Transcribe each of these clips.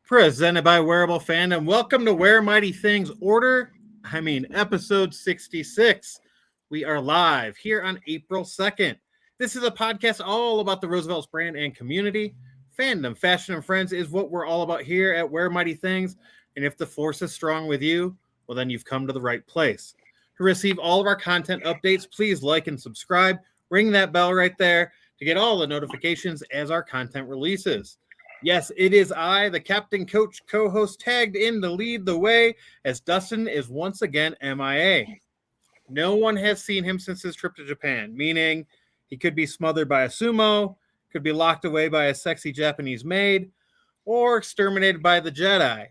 Presented by Wearable Fandom. Welcome to Where Mighty Things episode 66. We are live here on April 2nd. This is a podcast all about the Roosevelt's brand and community. Fandom, fashion, and friends is what we're all about here at Where Mighty Things. And if the force is strong with you, well, then you've come to the right place. To receive all of our content updates, please like and subscribe. Ring that bell right there to get all the notifications as our content releases. Yes, it is I, the captain, coach, co-host, tagged in to lead the way as Dustin is once again MIA. No one has seen him since his trip to Japan, meaning he could be smothered by a sumo, could be locked away by a sexy Japanese maid, or exterminated by the Jedi.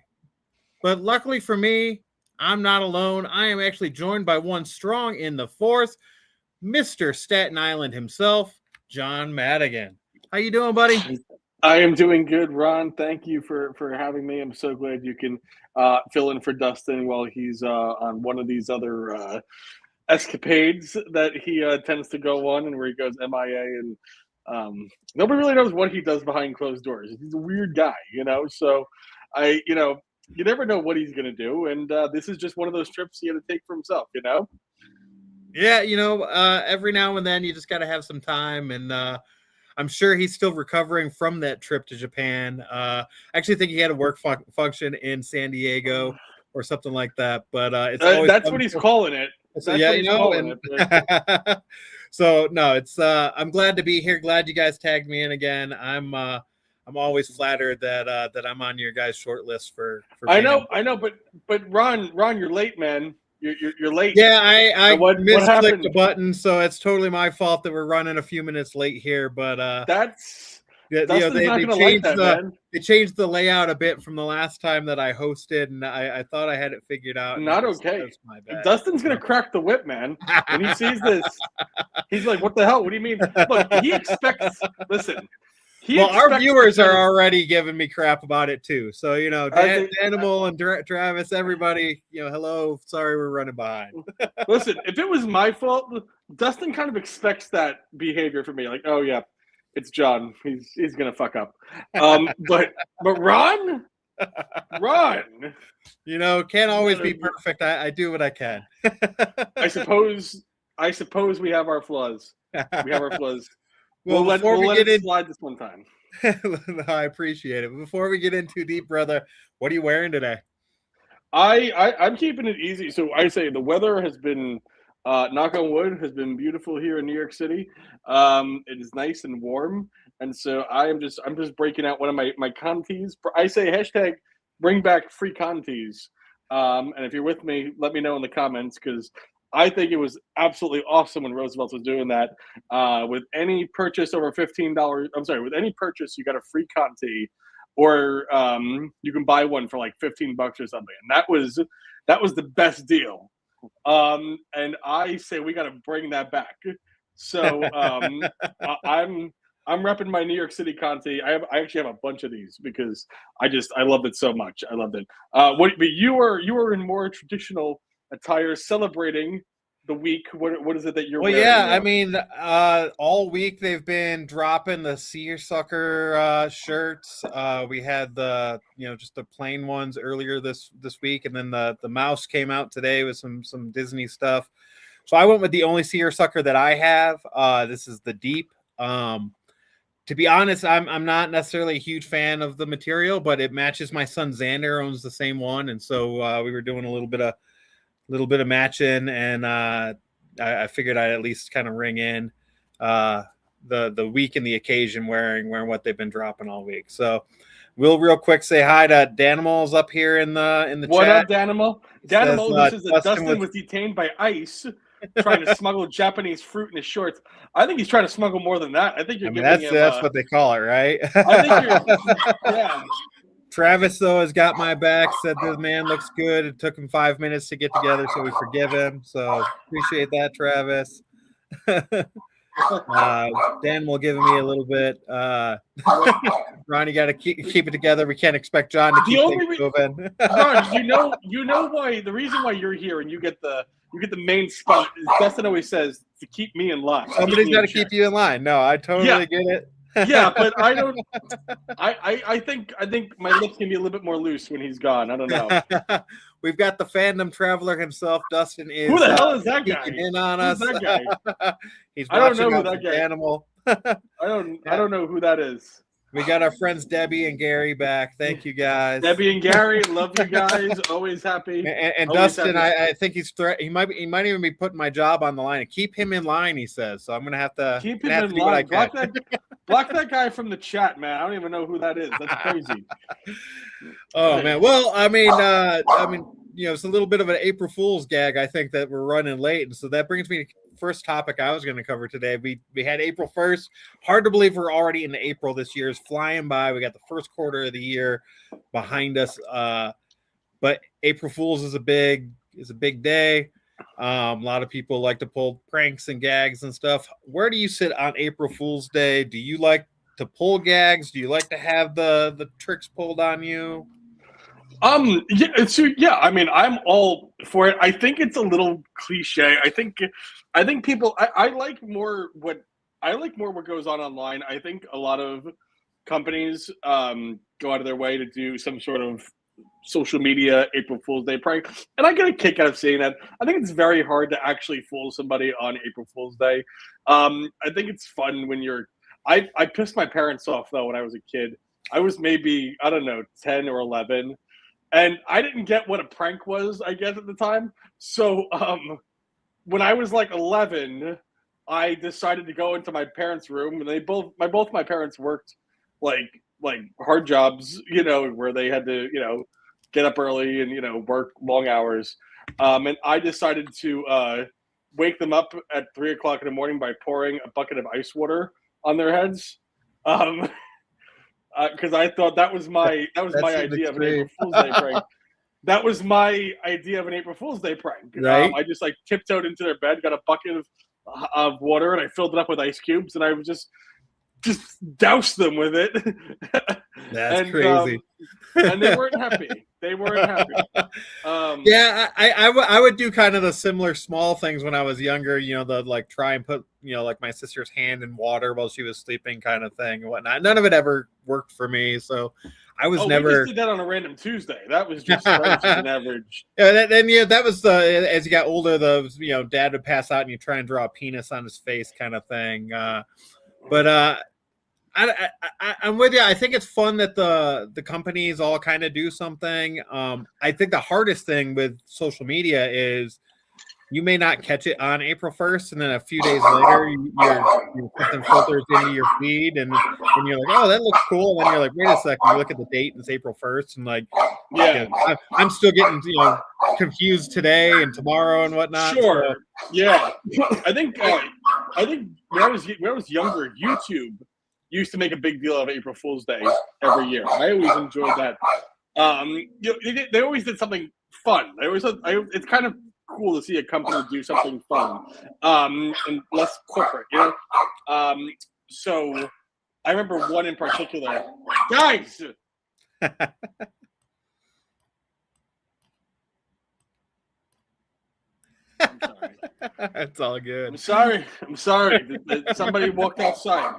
But luckily for me, I'm not alone. I am actually joined by one strong in the fourth, Mr. Staten Island himself, John Madigan. How you doing, buddy? I am doing good, Ron. Thank you for having me. I'm so glad you can fill in for Dustin while he's on one of these other escapades that he tends to go on, and where he goes MIA, and nobody really knows what he does behind closed doors. He's a weird guy, So you never know what he's going to do, and this is just one of those trips he had to take for himself, Yeah, every now and then you just got to have some time, and I'm sure he's still recovering from that trip to Japan. I actually think he had a work function in San Diego or something like that. But it's always that's what he's calling it. So, so no, it's I'm glad to be here. Glad you guys tagged me in again. I'm always flattered that I'm on your guys' short list for I know, but Ron, you're late, man. You're late. Yeah, I misclicked the button, so it's totally my fault that we're running a few minutes late here. But they changed the layout a bit from the last time that I hosted, and I thought I had it figured out. Not okay. That's my bad. Dustin's gonna crack the whip, man. When he sees this, he's like, "What the hell? What do you mean?" Look, he expects. Listen. Our viewers are already giving me crap about it too. So, Danimal and Travis, everybody, hello. Sorry, we're running behind. Listen, if it was my fault, Dustin kind of expects that behavior from me. Like, oh yeah, it's John. He's gonna fuck up. But Ron, can't always be perfect. I do what I can. I suppose we have our flaws. Well, before we get in, slide this one time. I appreciate it. But before we get in too deep, brother, what are you wearing today? I'm keeping it easy. So I say the weather has been, knock on wood, has been beautiful here in New York City. It is nice and warm, and so I'm just breaking out one of my contees. I say hashtag bring back free contees. And if you're with me, let me know in the comments, because I think it was absolutely awesome when Roosevelt was doing that. With any purchase over $15, with any purchase, you got a free Conti, or you can buy one for like $15 or something. And that was the best deal. And I say we got to bring that back. So I'm repping my New York City Conti. I actually have a bunch of these because I loved it so much. I loved it. But you were in more traditional attire celebrating the week. What is it that you're wearing? Yeah, all week they've been dropping the seersucker shirts. We had the just the plain ones earlier this week, and then the mouse came out today with some Disney stuff. So I went with the only seersucker that I have. This is the deep. To be honest, I'm not necessarily a huge fan of the material, but it matches. My son Xander owns the same one, and so we were doing a little bit of matching, and I figured I'd at least kind of ring in the week and the occasion wearing what they've been dropping all week. So we'll real quick say hi to Danimal's up here in the chat. What up, Danimal? Danimal, who says that Dustin was detained by ICE trying to smuggle Japanese fruit in his shorts. I think he's trying to smuggle more than that. I think you're giving him, that's what they call it, right? I think yeah. Travis, though, has got my back, said the man looks good. It took him 5 minutes to get together, so we forgive him. So appreciate that, Travis. Dan will give me a little bit. Ron, you got to keep it together. We can't expect John to keep things moving. Ron, you know why? The reason why you're here and you get the main spot is Dustin always says to keep me in line. Somebody's got to keep you in line. No, I totally get it. Yeah, but I don't. I think my lips can be a little bit more loose when he's gone. I don't know. We've got the fandom traveler himself. Dustin Who is the hell is that peeking guy? in on Who's us. that guy? He's I don't watching know who out that for guy. the animal. I don't know who that is. We got our friends Debbie and Gary back. Thank you guys. Debbie and Gary, love you guys. Always happy. And Always Dustin, happy. I think he might even be putting my job on the line. And keep him in line, he says. So I'm gonna have to Keep him in do what I line. can. Block that guy from the chat, man. I don't even know who that is. That's crazy. Oh man. Well, I mean, it's a little bit of an April Fool's gag. I think that we're running late, and so that brings me to the first topic I was going to cover today. We had April 1st. Hard to believe we're already in April. This year is flying by. We got the first quarter of the year behind us. But April Fool's is a big day. A lot of people like to pull pranks and gags and stuff. Where do you sit on April Fool's Day? Do you like to pull gags? Do you like to have the tricks pulled on you? Yeah, I mean, I'm all for it. I think it's a little cliche. I think people. I like more what goes on online. I think a lot of companies go out of their way to do some sort of social media April Fool's Day prank, and I get a kick out of seeing that. I think it's very hard to actually fool somebody on April Fool's Day. I think it's fun when you're. I pissed my parents off though when I was a kid. I was maybe, I don't know, 10 or 11. And I didn't get what a prank was, I guess, at the time. So when I was like 11, I decided to go into my parents' room, and both my parents worked like hard jobs, where they had to, get up early and work long hours. And I decided to wake them up at 3 o'clock in the morning by pouring a bucket of ice water on their heads. Because I thought that was my idea of an April Fool's Day prank. That was my idea of an April Fool's Day prank. Right. I just tiptoed into their bed, got a bucket of water, and I filled it up with ice cubes, and I was just doused them with it. That's crazy. And they weren't happy. Yeah, I would do kind of the similar small things when I was younger, the try and put, my sister's hand in water while she was sleeping kind of thing and whatnot. None of it ever worked for me. So I was never. We just did that on a random Tuesday. That was just an average. Yeah, that was as you got older, dad would pass out and you try and draw a penis on his face kind of thing. But I'm with you. I think it's fun that the companies all kind of do something. I think the hardest thing with social media is you may not catch it on April 1st, and then a few days later, something filters into your feed, and you're like, oh, that looks cool. And then you're like, wait a second, you look at the date, and it's April 1st, and I'm still getting confused today and tomorrow and whatnot. Sure. So. Yeah. I think when I was younger, YouTube used to make a big deal of April Fool's Day every year. I always enjoyed that. They always did something fun. It's kind of cool to see a company do something fun and less corporate. So I remember one in particular. Guys. I'm sorry. It's all good. I'm sorry. Somebody walked outside.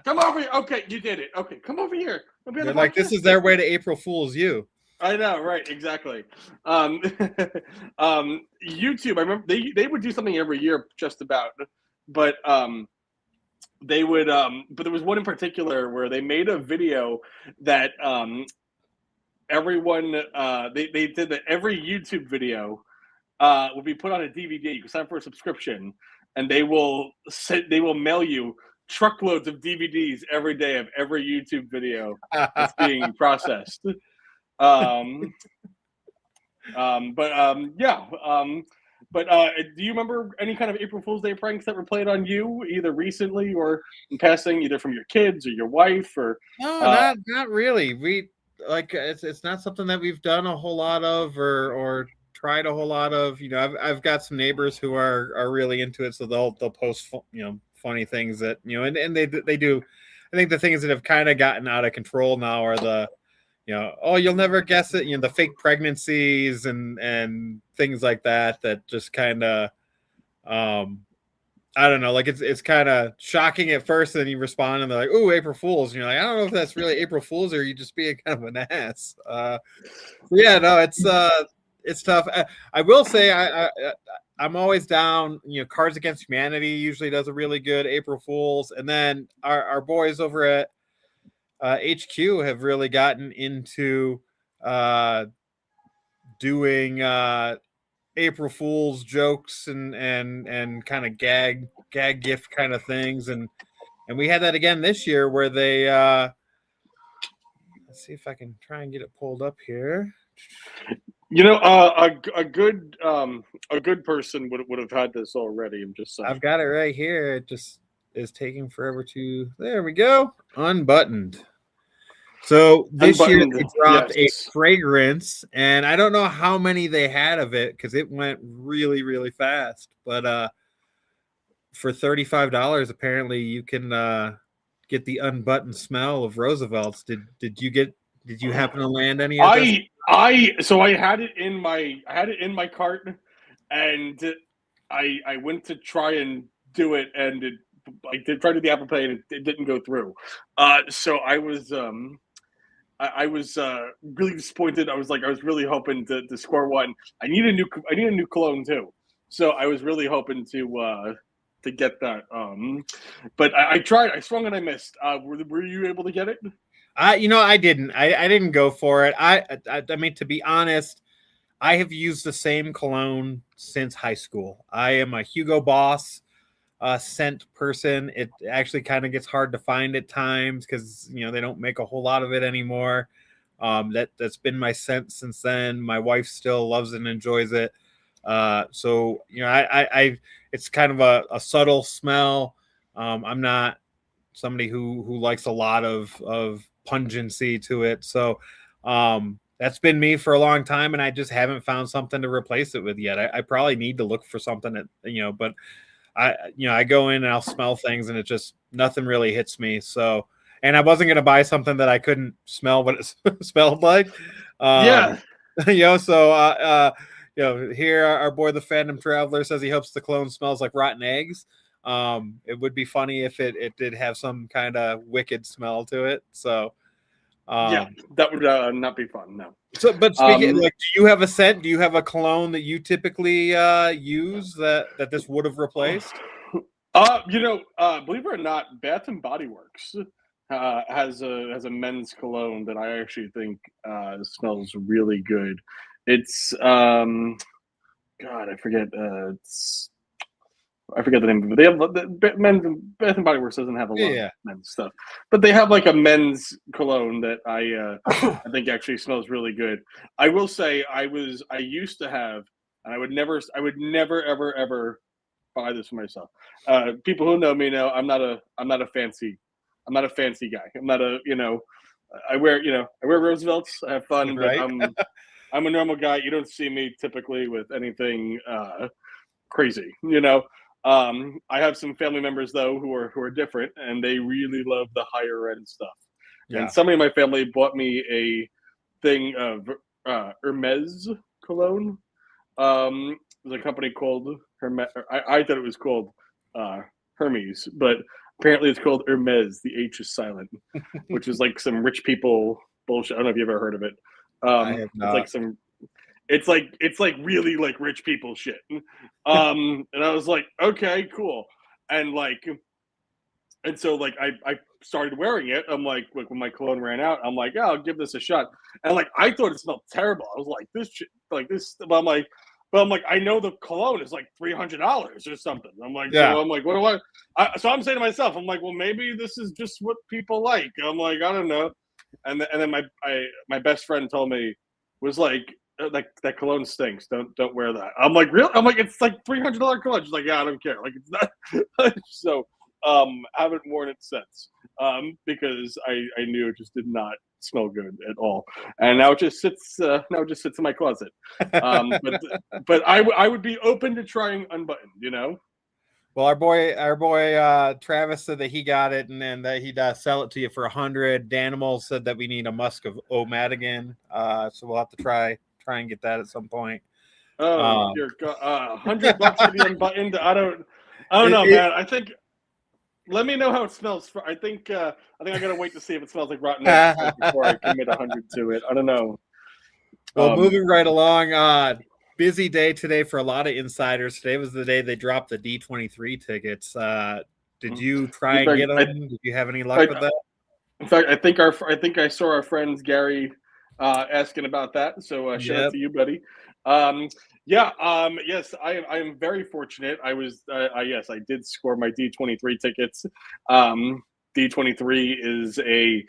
Come over here. Okay, you did it. Okay, come over here. They're like, this is their way to April Fool's you. I know, right? Exactly. YouTube. I remember they would do something every year, just about. But they would. But there was one in particular where they made a video that everyone they did that every YouTube video will be put on a DVD. You can sign up for a subscription, and they will mail you truckloads of DVDs every day of every YouTube video that's being processed. But do you remember any kind of April Fool's Day pranks that were played on you, either recently or in passing, either from your kids or your wife? Or no, not really. We it's not something that we've done a whole lot of or tried a whole lot of. I've got some neighbors who are really into it, so they'll post funny things that and they do. I think the things that have kind of gotten out of control now are the oh, you'll never guess it, the fake pregnancies and things like that just kind of I I don't know, like it's kind of shocking at first, and then you respond and they're like, "Oh, April Fools," and you're like, I don't know if that's really April Fools or you just being kind of an ass. Yeah, no, it's tough. I will say I'm always down. Cards Against Humanity usually does a really good April Fools, and then our boys over at HQ have really gotten into doing April Fools jokes and kind of gag gift kind of things, and we had that again this year where they let's see if I can try and get it pulled up here. A good person would have had this already. I'm just saying. I've got it right here. It just is taking forever to. There we go. Unbuttoned. So this year they dropped a fragrance, and I don't know how many they had of it because it went really, really fast. But for $35, apparently you can get the unbuttoned smell of Roosevelt's. Did you happen to land any of this? I had it in my cart, and I went to try and do it, and I did try to do the Apple Pay, and it didn't go through. So I was really disappointed. I was really hoping to score one. I need a new cologne too. So I was really hoping to get that. But I tried. I swung and I missed. Were you able to get it? I didn't. I didn't go for it. I mean, to be honest, I have used the same cologne since high school. I am a Hugo Boss scent person. It actually kind of gets hard to find at times because they don't make a whole lot of it anymore. That's been my scent since then. My wife still loves and enjoys it. So I it's kind of a subtle smell. I'm not somebody who likes a lot of pungency to it. So that's been me for a long time, and I just haven't found something to replace it with yet. I probably need to look for something that but I go in and I'll smell things, and it just nothing really hits me. So, and I wasn't gonna buy something that I couldn't smell what it smelled like. Yeah. So here our boy the Phantom Traveler says he hopes the clone smells like rotten eggs. It would be funny if it did have some kind of wicked smell to it. So yeah, that would not be fun. No. So, but speaking, do you have a scent? Do you have a cologne that you typically use that this would have replaced? Believe it or not, Bath and Body Works has a men's cologne that I actually think smells really good. It's God, I forget. I forget the name of it. They have Bath and Body Works doesn't have a lot of men's stuff, but they have like a men's cologne that I think actually smells really good. I will say I used to have, and I would never ever buy this for myself. People who know me know I'm not a fancy guy. I'm not a I wear Roosevelt's. I have fun, right? But I'm a normal guy. You don't see me typically with anything crazy, I have some family members though who are different, and they really love the higher end stuff. Yeah. And somebody in my family bought me a thing of Hermes cologne. There's a company called Hermes. I thought it was called Hermes, but apparently it's called Hermes. The H is silent, which is like some rich people bullshit. I don't know if you've ever heard of it. I have not. It's like really like rich people shit. And I was like, okay, cool. And so I started wearing it. I'm like when my cologne ran out, I'm like, I'll give this a shot. And I thought it smelled terrible. I was like, this shit, but I'm like, I know the cologne is like $300 or something. I'm like, yeah. So I'm like, what do so I'm saying to myself, I'm like, well, maybe this is just what people like. I'm like, I don't know. And then my best friend told me, was like that cologne stinks. Don't wear that. I'm like, really? I'm like, it's like $300 cologne. She's like, yeah, I don't care. Like, it's not. So I haven't worn it since because I knew it just did not smell good at all, and now it just sits in my closet. But I would be open to trying Unbuttoned. Well, our boy Travis said that he got it, and then that he'd sell it to you for $100. Danimal said that we need a musk of O'Madigan, so we'll have to try and get that at some point. $100 for the Unbuttoned. I don't. I don't know, man. Let me know how it smells. I think I gotta wait to see if it smells like rotten eggs before I commit 100 to it. I don't know. Well, moving right along, busy day today for a lot of insiders. Today was the day they dropped the D23 tickets. Did you try and get them? Did you have any luck with that? In fact, I think I saw our friends Gary asking about that. So shout out to you, buddy. Yes, I am very fortunate. Yes, I did score my D23 tickets. D23 is a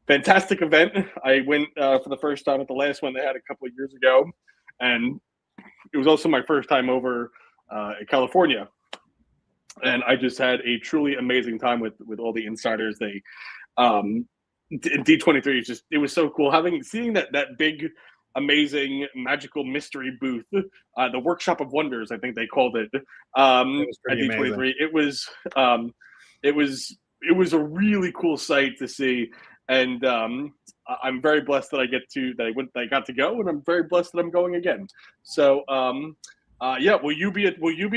fantastic event. I went for the first time at the last one they had a couple of years ago, and it was also my first time over in California. And I just had a truly amazing time with all the insiders. They D23 is it was so cool seeing that big, amazing, magical mystery booth, the Workshop of Wonders, I think they called it, at D23. Amazing. It was a really cool sight to see, and I'm very blessed that I got to go, and I'm very blessed that I'm going again. So will you be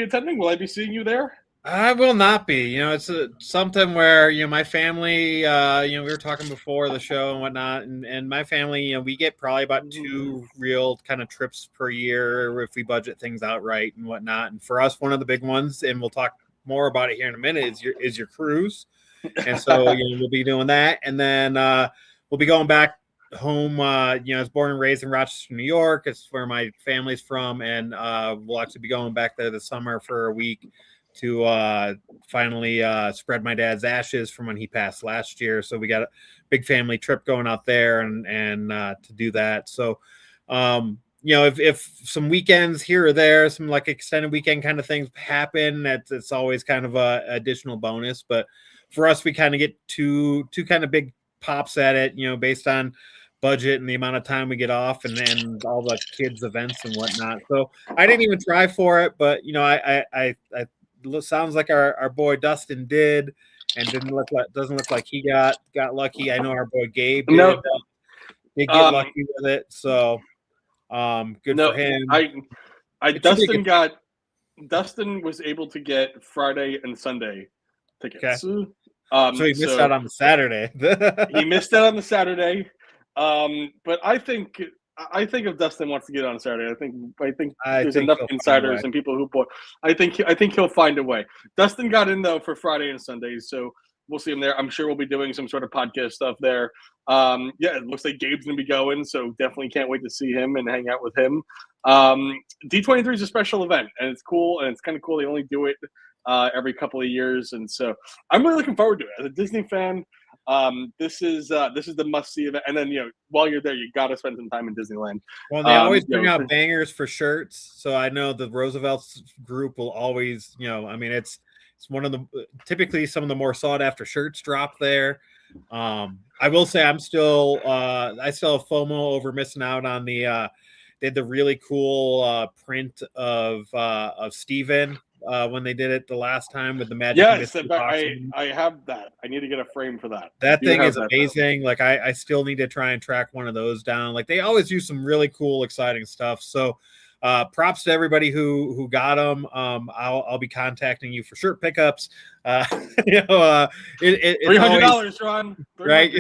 attending? Will I be seeing you there? I will not be. It's something where my family. We were talking before the show and whatnot, and my family. We get probably about 2 real kind of trips per year if we budget things out right and whatnot. And for us, one of the big ones, and we'll talk more about it here in a minute, is your cruise. And so we'll be doing that, and then we'll be going back home. I was born and raised in Rochester, New York. It's where my family's from, and we'll actually be going back there this summer for a week to finally spread my dad's ashes from when he passed last year. So we got a big family trip going out there and to do that. So, if some weekends here or there, some like extended weekend kind of things happen, it's always kind of a additional bonus. But for us, we kind of get two kind of big pops at it, based on budget and the amount of time we get off and all the kids events and whatnot. So I didn't even try for it, but I sounds like our boy Dustin did, and doesn't look like he got lucky. I know our boy Gabe did get lucky with it, so good for him. Dustin was able to get Friday and Sunday tickets. Okay. So he missed out on the Saturday. He missed out on the Saturday, but I think if Dustin wants to get on Saturday, I think there's enough insiders and people who bought. I think he'll find a way. Dustin got in though for Friday and Sundays, so we'll see him there. I'm sure we'll be doing some sort of podcast stuff there. It looks like Gabe's gonna be going, so definitely can't wait to see him and hang out with him. D23 is a special event, and it's cool, and it's kind of cool. They only do it every couple of years, and so I'm really looking forward to it. As a Disney fan, this is the must-see event. And then while you're there, you got to spend some time in Disneyland. Well, they always bring out bangers for shirts, so I know the Roosevelt group will always, it's one of the typically some of the more sought after shirts drop there. I will say I still have FOMO over missing out on they had the really cool print of Steven when they did it the last time with the magic. Yes, I have that. I need to get a frame for that. That thing is amazing. Like I still need to try and track one of those down. Like they always do some really cool, exciting stuff. So props to everybody who got them. I'll be contacting you for shirt pickups. It's $300, Ron. Right?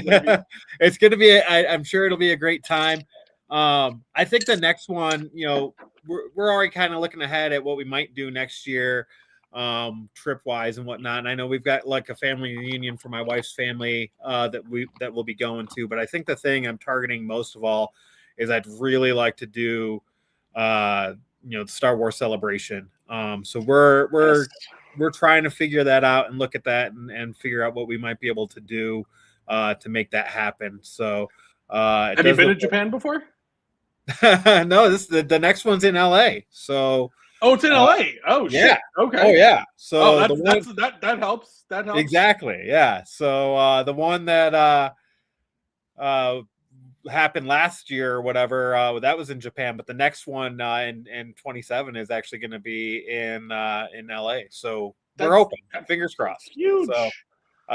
It's gonna be. I'm sure it'll be a great time. I think the next one, we're already kind of looking ahead at what we might do next year, trip wise and whatnot. And I know we've got like a family reunion for my wife's family that we'll be going to. But I think the thing I'm targeting most of all is I'd really like to do the Star Wars Celebration. So we're trying to figure that out and look at that and figure out what we might be able to do to make that happen. So have you been to Japan before? No, the next one's in LA. So it's in LA. Oh shit. Yeah. Okay. Oh yeah. So that helps. That helps. Exactly. Yeah. So the one that happened last year or whatever, that was in Japan, but the next one in 27 is actually going to be in LA. So we're open. Fingers crossed. Huge. So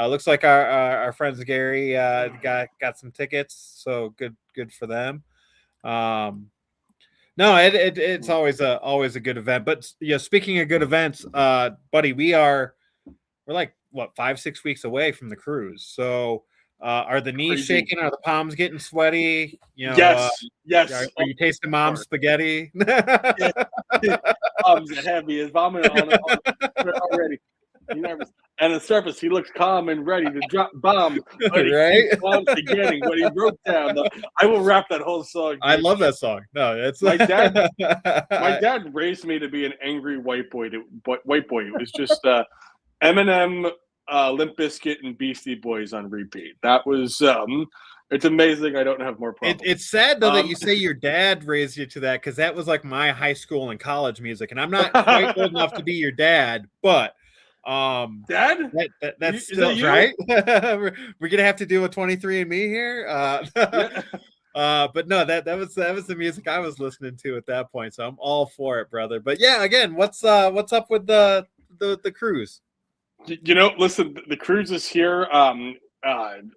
looks like our friends Gary got some tickets. So good for them. No, it's always a good event. But speaking of good events, buddy, we're like what 5-6 weeks away from the cruise. So are the knees Crazy. shaking? Are the palms getting sweaty? Yes. Are you tasting mom's spaghetti? Palms are heavy as vomit on it already. Nervous. And the surface, he looks calm and ready to drop bombs, but he right? keeps on forgetting what he wrote down. I will rap that whole song. Dude. I love that song. No, it's my dad raised me to be an angry white boy. It was just Eminem, Limp Bizkit, and Beastie Boys on repeat. That was it's amazing. I don't have more problems. It's sad though that you say your dad raised you to that, because that was like my high school and college music, and I'm not quite old enough to be your dad, but Dad, that's still right. We're gonna have to do a 23andMe here. But no, that was the music I was listening to at that point, so I'm all for it, brother. But yeah, again, what's up with the cruise? Listen, the cruise is here.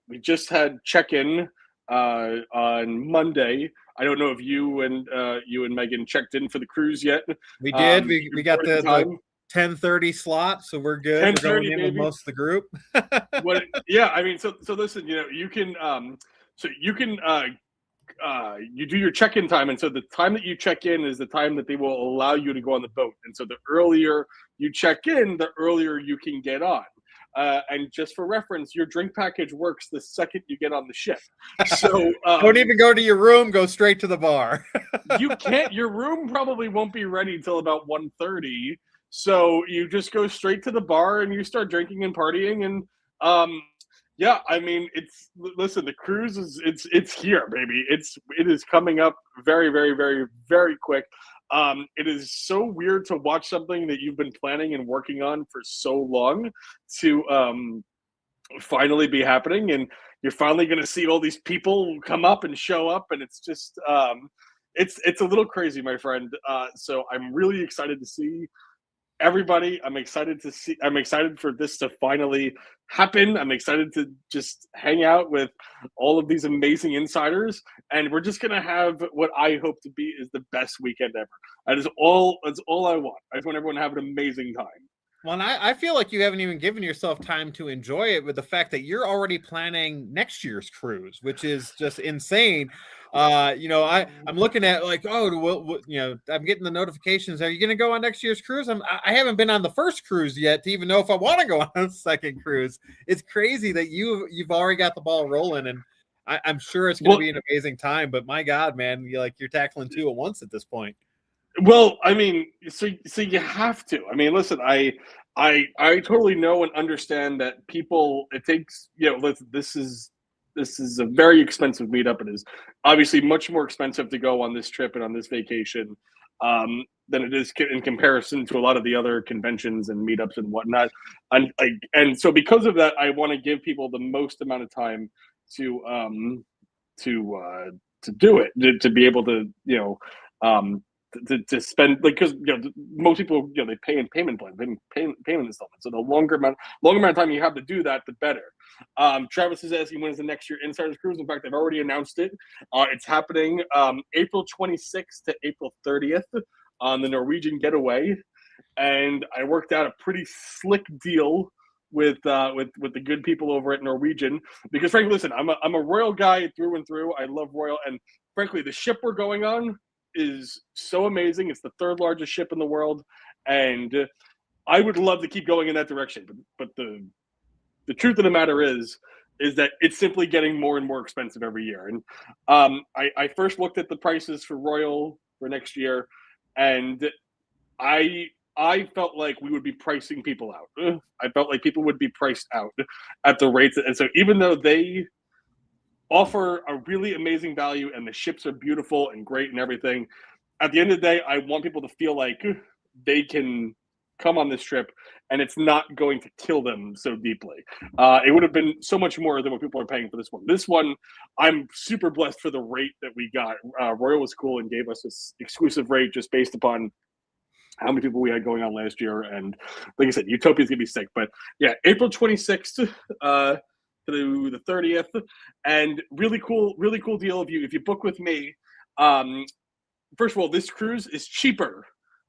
We just had check-in on Monday. I don't know if you and Megan checked in for the cruise yet. We did. We got the 10:30 slot, so we're good. We're going in with most of the group. Yeah, I mean, so listen, you can you do your check-in time, and so the time that you check in is the time that they will allow you to go on the boat. And so the earlier you check in, the earlier you can get on. And just for reference, your drink package works the second you get on the ship. So don't even go to your room; go straight to the bar. You can't. Your room probably won't be ready till about 1:30. So you just go straight to the bar and you start drinking and partying. And yeah, I mean, listen, the cruise it's here, baby. It is coming up very, very, very, very quick. It is so weird to watch something that you've been planning and working on for so long to finally be happening, and you're finally going to see all these people come up and show up, and it's just it's a little crazy, my friend. So I'm really excited to see everybody. I'm excited for this to finally happen. I'm excited to just hang out with all of these amazing insiders, and we're just gonna have what I hope to be is the best weekend ever. That's all I want. I just want everyone to have an amazing time. Well, and I feel like you haven't even given yourself time to enjoy it, with the fact that you're already planning next year's cruise, which is just insane. I'm looking at like, I'm getting the notifications. Are you going to go on next year's cruise? I haven't been on the first cruise yet to even know if I want to go on a second cruise. It's crazy that you've already got the ball rolling, and I'm sure it's going to be an amazing time. But my God, man, you're tackling two at once at this point. Well, I mean, so you have to. I mean, listen, I totally know and understand that people. It takes this is a very expensive meetup. It is obviously much more expensive to go on this trip and on this vacation than it is in comparison to a lot of the other conventions and meetups and whatnot. And so because of that, I want to give people the most amount of time to do it, to be able to to spend, because most people they pay in payment plan, payment installments. So the longer amount of time you have to do that, the better. Travis is asking when is the next year Insiders Cruise. In fact, I've already announced it. It's happening April 26th to April 30th on the Norwegian Getaway, and I worked out a pretty slick deal with the good people over at Norwegian, because frankly, listen, I'm a Royal guy through and through. I love Royal, and frankly, the ship we're going on is so amazing. It's the third largest ship in the world, and I would love to keep going in that direction. But the truth of the matter is that it's simply getting more and more expensive every year. And I first looked at the prices for Royal for next year, and I felt like we would be pricing people out. I felt like people would be priced out at the rates. And so even though they offer a really amazing value and the ships are beautiful and great and everything, at the end of the day, I want people to feel like they can come on this trip and it's not going to kill them so deeply. It would have been so much more than what people are paying for this one. This one, I'm super blessed for the rate that we got. Royal was cool and gave us this exclusive rate just based upon how many people we had going on last year. And like I said, Utopia's gonna be sick. But yeah, April 26th through the 30th, and really cool deal if you book with me. first of all, this cruise is cheaper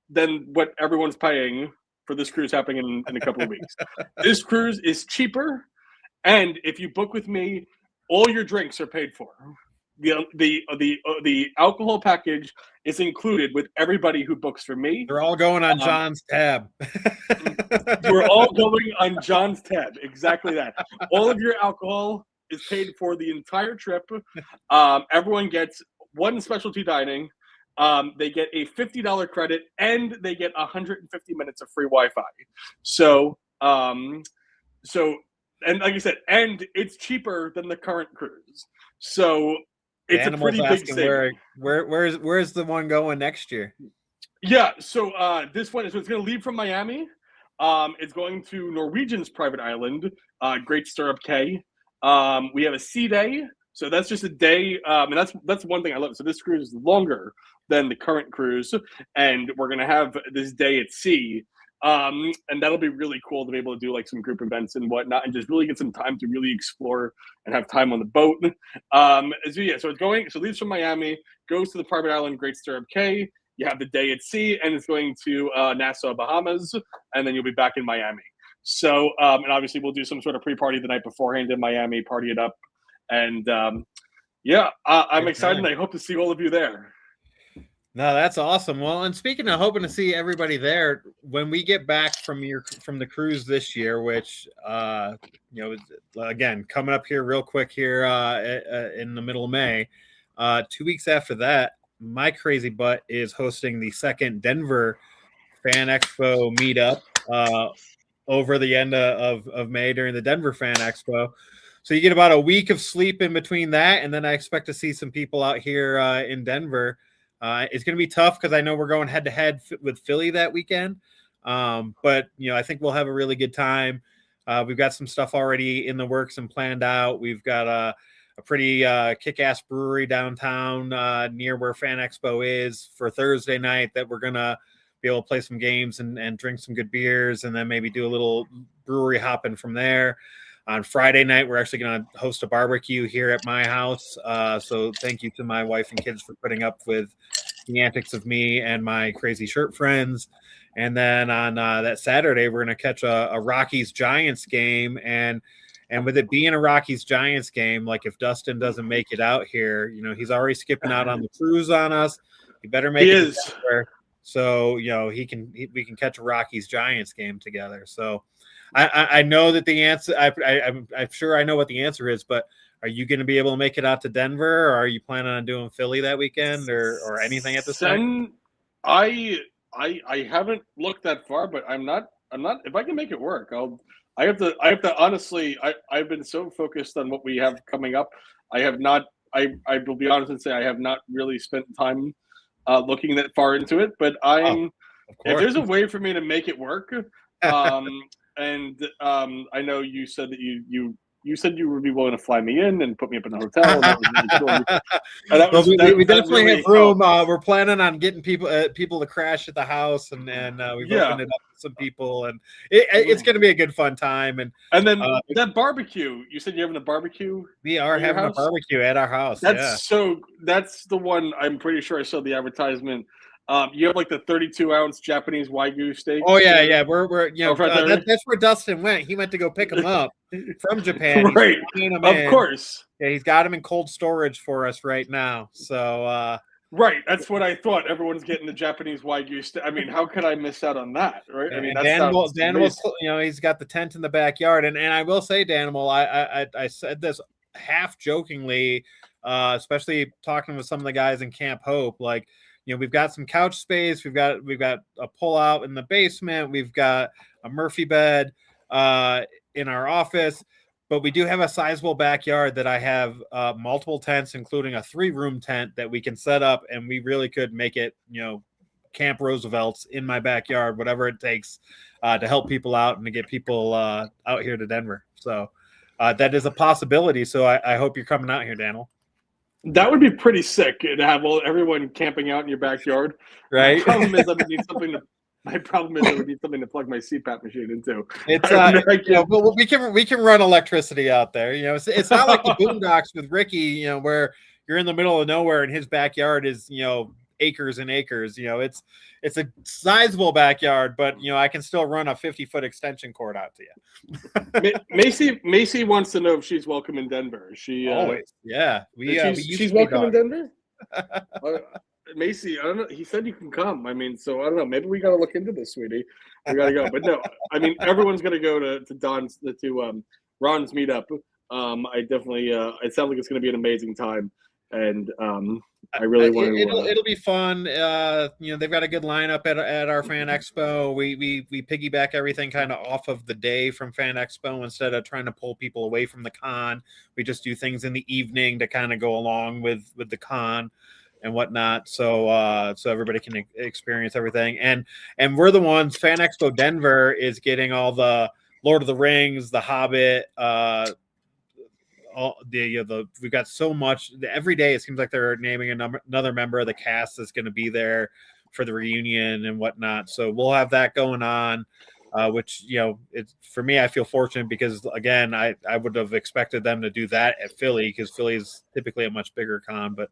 than what everyone's paying for this cruise happening in a couple of weeks. This cruise is cheaper, and if you book with me, all your drinks are paid for. The alcohol package is included with everybody who books for me. They're all going on John's tab. You're all going on John's tab. Exactly that. All of your alcohol is paid for the entire trip. Everyone gets one specialty dining. They get a $50 credit, and they get 150 minutes of free Wi-Fi. So, and like I said, and it's cheaper than the current cruise. So it's a pretty big saving. Where's the one going next year? Yeah, so this one is it's going to leave from Miami. It's going to Norwegian's private island, Great Stirrup Cay. We have a sea day, so that's just a day, and that's one thing I love. So this cruise is longer than the current cruise, and we're going to have this day at sea. And that'll be really cool to be able to do like some group events and whatnot, and just really get some time to really explore and have time on the boat. So it leaves from Miami, goes to the private island Great Stirrup Cay. You have the day at sea, and it's going to Nassau, Bahamas, and then you'll be back in Miami. So, and obviously we'll do some sort of pre-party the night beforehand in Miami, party it up, and I'm excited. And I hope to see all of you there. No, that's awesome. Well, and speaking of hoping to see everybody there, when we get back from the cruise this year, which again coming up here real quick here in the middle of May, 2 weeks after that, my crazy butt is hosting the second Denver Fan Expo meetup over the end of May during the Denver Fan Expo. So you get about a week of sleep in between that, and then I expect to see some people out here in Denver. It's going to be tough because I know we're going head-to-head with Philly that weekend. But, I think we'll have a really good time. We've got some stuff already in the works and planned out. We've got a pretty kick-ass brewery downtown near where Fan Expo is for Thursday night that we're going to be able to play some games and drink some good beers, and then maybe do a little brewery hopping from there. On Friday night, we're actually going to host a barbecue here at my house. So thank you to my wife and kids for putting up with the antics of me and my crazy shirt friends. And then on that Saturday, we're going to catch a Rockies-Giants game. And with it being a Rockies-Giants game, like if Dustin doesn't make it out here, he's already skipping out on the cruise on us. He better make it together. So, we can catch a Rockies-Giants game together. So I know that the answer, I'm sure I know what the answer is, but are you going to be able to make it out to Denver, or are you planning on doing Philly that weekend or anything at this time? I haven't looked that far, but I'm not, if I can make it work, I have to honestly, I've been so focused on what we have coming up. I will be honest and say I have not really spent time looking that far into it, but if there's a way for me to make it work, and I know you said that you said you would be willing to fly me in and put me up in a hotel. And that was really cool. We definitely have room. We're planning on getting people to crash at the house, and we've opened it up to some people, and it's going to be a good fun time. And then that barbecue, you said you're having a barbecue. We are having a barbecue at our house. That's the one. I'm pretty sure I saw the advertisement. You have like the 32-ounce Japanese Wagyu steak. Oh yeah. We're that's where Dustin went. He went to go pick them up from Japan. Right, of course. Yeah, he's got them in cold storage for us right now. So right, that's what I thought. Everyone's getting the Japanese Wagyu steak. I mean, how could I miss out on that? Right? I mean, he's got the tent in the backyard, and I will say, Danimal, I said this half jokingly, especially talking with some of the guys in Camp Hope, like. We've got some couch space. We've got a pull out in the basement. We've got a Murphy bed in our office, but we do have a sizable backyard that I have multiple tents, including a 3-room tent that we can set up, and we really could make it, Camp Roosevelt's in my backyard, whatever it takes to help people out and to get people out here to Denver. So that is a possibility. So I hope you're coming out here, Daniel. That would be pretty sick to have everyone camping out in your backyard. Right. My problem is I would need something to plug my CPAP machine into. It's we can run electricity out there. It's not like the Boondocks with Ricky, where you're in the middle of nowhere and his backyard is acres and acres. It's a sizable backyard, but I can still run a 50-foot extension cord out to you. Macy wants to know if she's welcome in Denver. She always, yeah. She's welcome in Denver. Macy, I don't know. He said you can come. I mean, so I don't know. Maybe we got to look into this, sweetie. We got to go. But no, I mean, everyone's gonna go to Ron's meetup. I definitely. It sounds like it's gonna be an amazing time, and I really want to. It'll be fun. They've got a good lineup at our Fan Expo. We piggyback everything kind of off of the day from Fan Expo instead of trying to pull people away from the con. We just do things in the evening to kind of go along with the con and whatnot, so everybody can experience everything. And we're the ones. Fan Expo Denver is getting all the Lord of the Rings, The Hobbit. We've got so much. Every day it seems like they're naming another member of the cast that's going to be there for the reunion and whatnot. So we'll have that going on. Which it's for me. I feel fortunate because again, I would have expected them to do that at Philly because Philly is typically a much bigger con, but.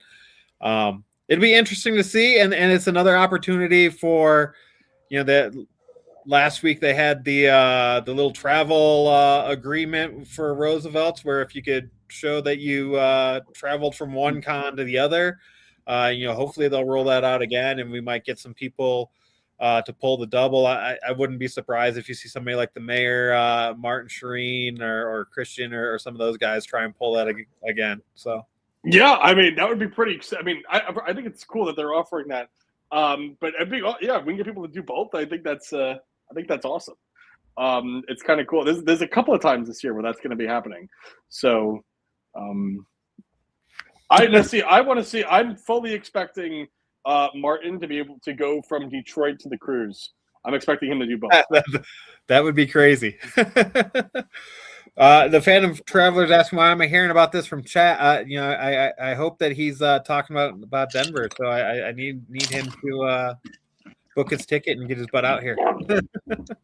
It'd be interesting to see, and it's another opportunity for, that last week they had the little travel agreement for Roosevelt's, where if you could show that you traveled from one con to the other, hopefully they'll roll that out again, and we might get some people to pull the double. I wouldn't be surprised if you see somebody like the mayor, Martin Shireen or Christian or some of those guys try and pull that again. So. Yeah, I mean that would be pretty. I mean, I think it's cool that they're offering that. But we can get people to do both. I think that's awesome. It's kind of cool. There's a couple of times this year where that's going to be happening. So, I'm fully expecting Martin to be able to go from Detroit to the cruise. I'm expecting him to do both. That would be crazy. The Phantom Traveler's asking why am I hearing about this from chat. I hope that he's talking about Denver. So I need him to book his ticket and get his butt out here.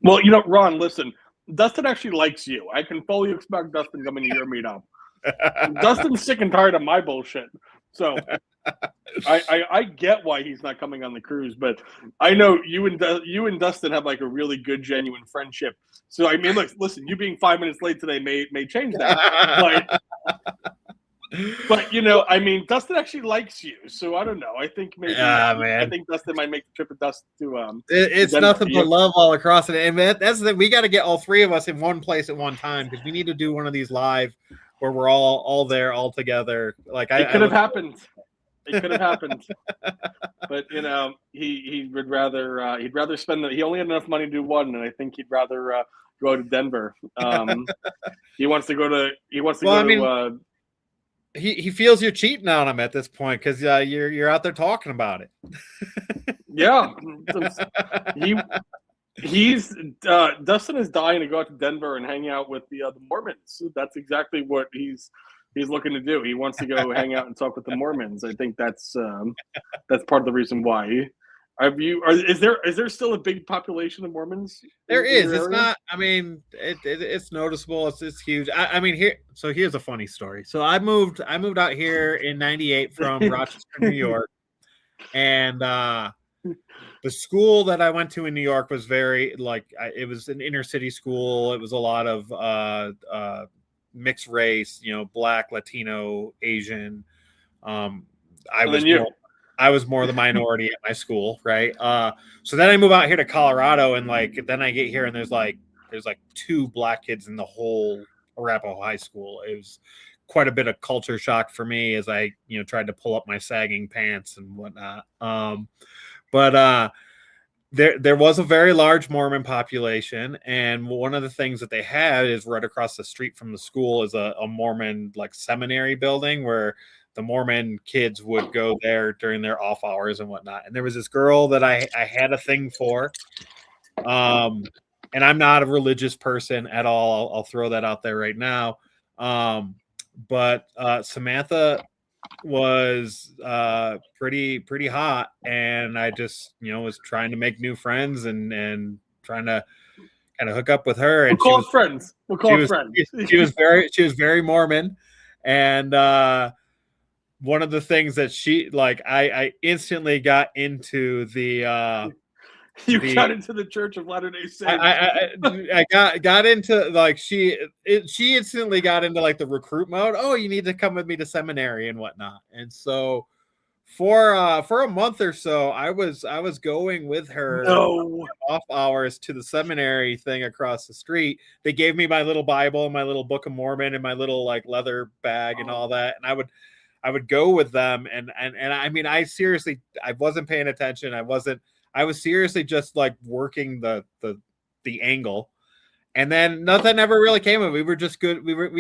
Well, Ron, listen, Dustin actually likes you. I can fully expect Dustin coming to your meetup. Dustin's sick and tired of my bullshit. So I get why he's not coming on the cruise, but I know you and Dustin have like a really good, genuine friendship. So I mean, look, listen, you being 5 minutes late today may change that, but I mean, Dustin actually likes you, so I don't know. I think maybe I think Dustin might make the trip with Dustin to. It's nothing but love all across it, and that's we got to get all three of us in one place at one time because we need to do one of these live where we're all there all together. Like it could have happened. It could have happened, but he would rather he'd rather spend. He only had enough money to do one, and I think he'd rather go to Denver. He wants to go to. He feels you're cheating on him at this point because you're out there talking about it. Yeah, he's Dustin is dying to go out to Denver and hang out with the Mormons. That's exactly what he's looking to do. He wants to go hang out and talk with the Mormons. I think that's part of the reason why. Is there still a big population of Mormons? There is. It's not. I mean, it's noticeable. It's huge. I mean, here's a funny story. So I moved out here in '98 from Rochester, New York, and the school that I went to in New York was very it was an inner city school. It was a lot of mixed race, Black, Latino, Asian. I was more the minority at my school, right? So then I move out here to Colorado, and then I get here, and there's 2 Black kids in the whole Arapahoe High School. It was quite a bit of culture shock for me as I tried to pull up my sagging pants and whatnot. But there was a very large Mormon population, and one of the things that they had is right across the street from the school is a Mormon seminary building where the Mormon kids would go there during their off hours and whatnot. And there was this girl that I had a thing for. And I'm not a religious person at all. I'll throw that out there right now. But Samantha was pretty hot, and I just was trying to make new friends and trying to kind of hook up with her. And we'll call friends. She was very Mormon, and one of the things that she like, I instantly got into the You got into the Church of Latter-day Saints. I got into like she instantly got into like the recruit mode. Oh, you need to come with me to seminary and whatnot. And so for a month or so, I was going with her off hours to the seminary thing across the street. They gave me my little Bible, my little Book of Mormon, and my little like leather bag and all that. And I would go with them. And I mean, I wasn't paying attention. I was seriously just like working the angle. And then nothing ever really came of it. We were just good. We were.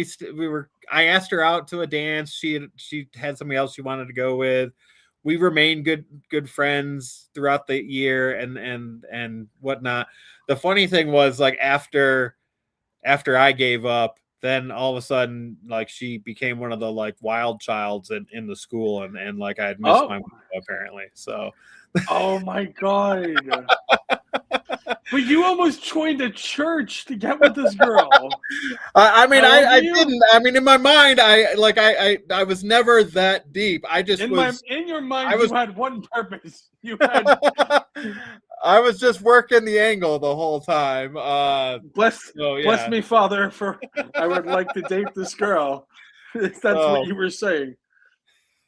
I asked her out to a dance. She had somebody else she wanted to go with. We remained good friends throughout the year and whatnot. The funny thing was, like, after I gave up, then all of a sudden, like, she became one of the like wild childs in the school, and like I had missed my mom, apparently. So, oh my God. But you almost joined a church to get with this girl. I mean, I didn't. I mean, in my mind, I was never that deep. I just in your mind, you had one purpose. You had. I was just working the angle the whole time. Bless me, Father, for I would like to date this girl. That's what you were saying.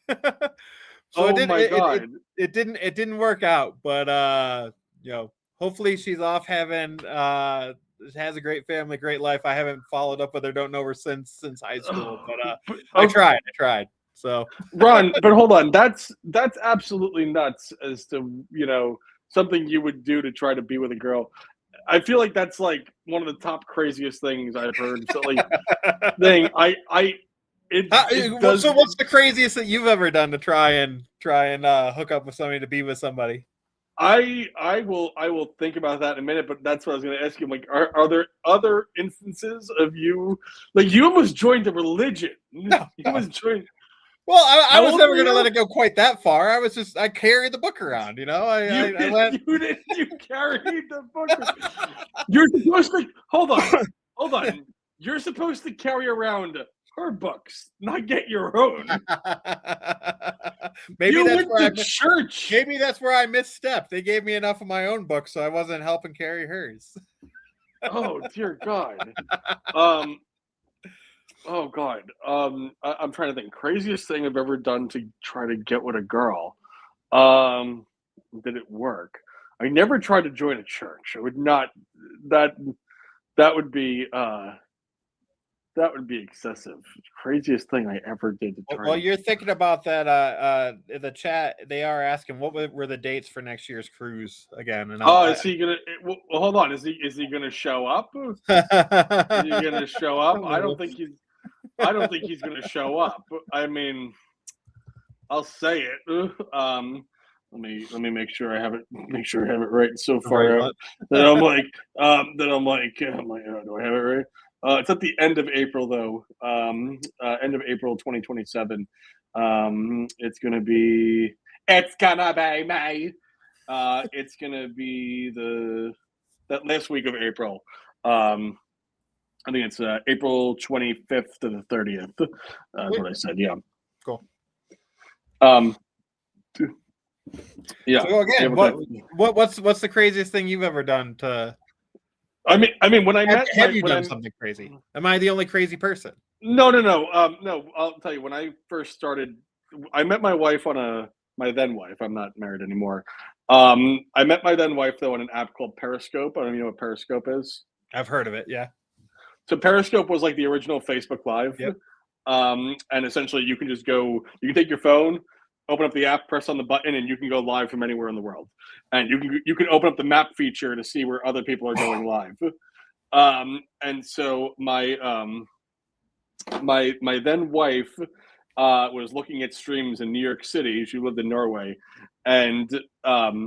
So it didn't work out, but you know, hopefully she's off having has a great family, great life. I haven't followed up with her, don't know her since high school, but I tried. So Ron, but hold on, that's absolutely nuts as to, you know, something you would do to try to be with a girl. I feel like that's like one of the top craziest things I've heard. So like thing so what's the craziest that you've ever done to try and hook up with somebody, to be with somebody? I will think about that in a minute, but that's what I was going to ask you. Like, are there other instances of you, like, you almost joined a religion? No. You almost joined. Well, I was never going to let it go quite that far. I carried the book around, you know. You carried the book. You're supposed to hold on. You're supposed to carry around her books, not get your own. Maybe that's where church. Maybe that's where I misstepped. They gave me enough of my own books, so I wasn't helping carry hers. Oh dear God. Oh God. I'm trying to think. Craziest thing I've ever done to try to get with a girl. Did it work? I never tried to join a church. I would not. That would be. That would be excessive. Craziest thing I ever did to try. Well, you're thinking about that. In the chat, they are asking what were the dates for next year's cruise again. And is he gonna? Well, hold on. Is he gonna show up? Is he gonna show up? I don't think he's gonna show up. I mean, I'll say it. Let me make sure I have it. Make sure I have it right so far. Then I'm like, oh, do I have it right? It's at the end of April, though. End of April, 2027. It's gonna be May. It's gonna be that last week of April. I think it's April 25th to the 30th. That's what I said. Yeah. Cool. Yeah. So again, what's the craziest thing you've ever done to? I mean, when I met, have you done something crazy? Am I the only crazy person? No. No, I'll tell you. When I first started, I met my wife my then wife. I'm not married anymore. I met my then wife though on an app called Periscope. I don't even know what Periscope is. I've heard of it. Yeah. So Periscope was like the original Facebook Live. Yep. And essentially, you can just go. You can take your phone, open up the app, press on the button, and you can go live from anywhere in the world. And you can open up the map feature to see where other people are going live. And so my then wife was looking at streams in New York City. She lived in Norway, and but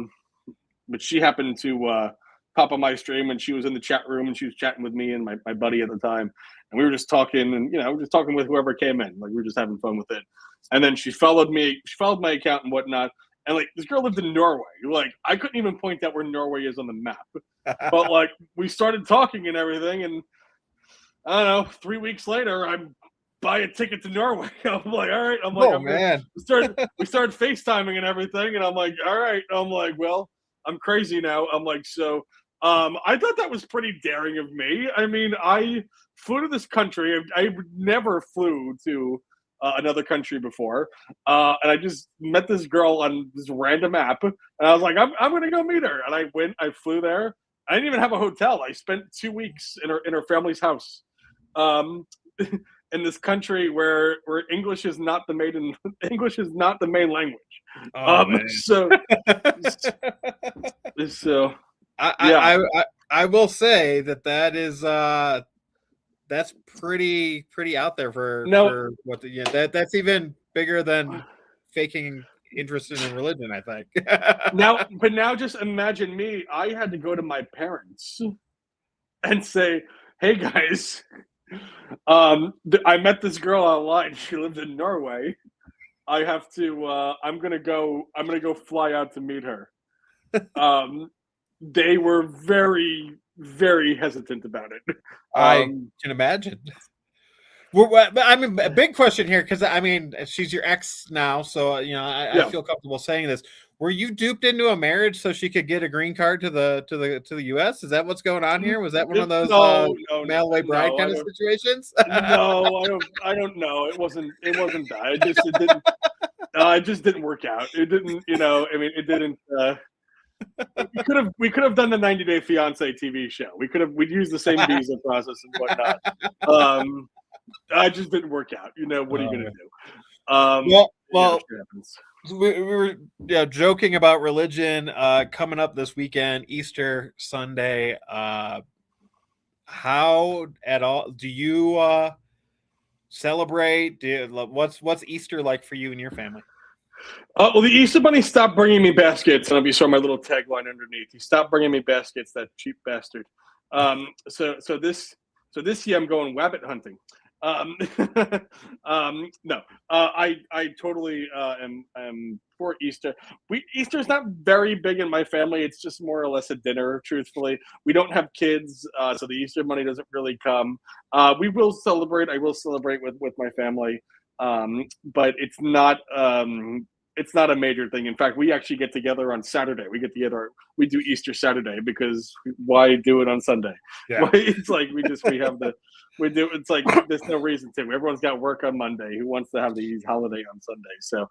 she happened to pop on my stream, and she was in the chat room, and she was chatting with me and my buddy at the time, and we were just talking, and just talking with whoever came in, like we were just having fun with it. And then she followed me. She followed my account and whatnot. And like this girl lived in Norway. Like I couldn't even point out where Norway is on the map. But like we started talking and everything, and I don't know. 3 weeks later, I'm buy a ticket to Norway. I'm like, all right. I'm like, man. we started FaceTiming and everything, and I'm like, all right. I'm like, well, I'm crazy now. I'm like, so I thought that was pretty daring of me. I mean, I flew to this country. I never flew to another country before, and I just met this girl on this random app, and I was like, I'm gonna go meet her. And I went. I flew there. I didn't even have a hotel. I spent 2 weeks in her family's house. In this country where English is not the English is not the main language. Oh, man. So I will say that is that's pretty out there for what that's even bigger than faking interest in religion, I think. now just imagine me. I had to go to my parents and say, hey guys, I met this girl online. She lives in Norway. I have to I'm gonna go fly out to meet her. They were very, very hesitant about it. I can imagine. But I mean, a big question here, because I mean, she's your ex now, so I feel comfortable saying this. Were you duped into a marriage so she could get a green card to the U.S.? Is that what's going on here? Was that one of those mail away bride kind of situations? No, I don't know. It wasn't that. It just didn't work out. It didn't. I mean, it didn't. We could have done the 90 Day Fiance TV show. We'd use the same visa process and whatnot. I just didn't work out. What are you gonna do? Well, we were joking about religion coming up this weekend, Easter Sunday. How at all do you celebrate? What's Easter like for you and your family? Well, the Easter Bunny stopped bringing me baskets, and you saw my little tagline underneath. He stopped bringing me baskets, that cheap bastard. So this year I'm going wabbit hunting. No, I totally am for Easter. Easter's not very big in my family. It's just more or less a dinner, truthfully. We don't have kids, so the Easter money doesn't really come. We will celebrate. I will celebrate with my family, but it's not a major thing. In fact, we actually get together on Saturday. We do Easter Saturday, because why do it on Sunday? Yeah. It's like it's like there's no reason to. Everyone's got work on Monday. Who wants to have the holiday on Sunday? So,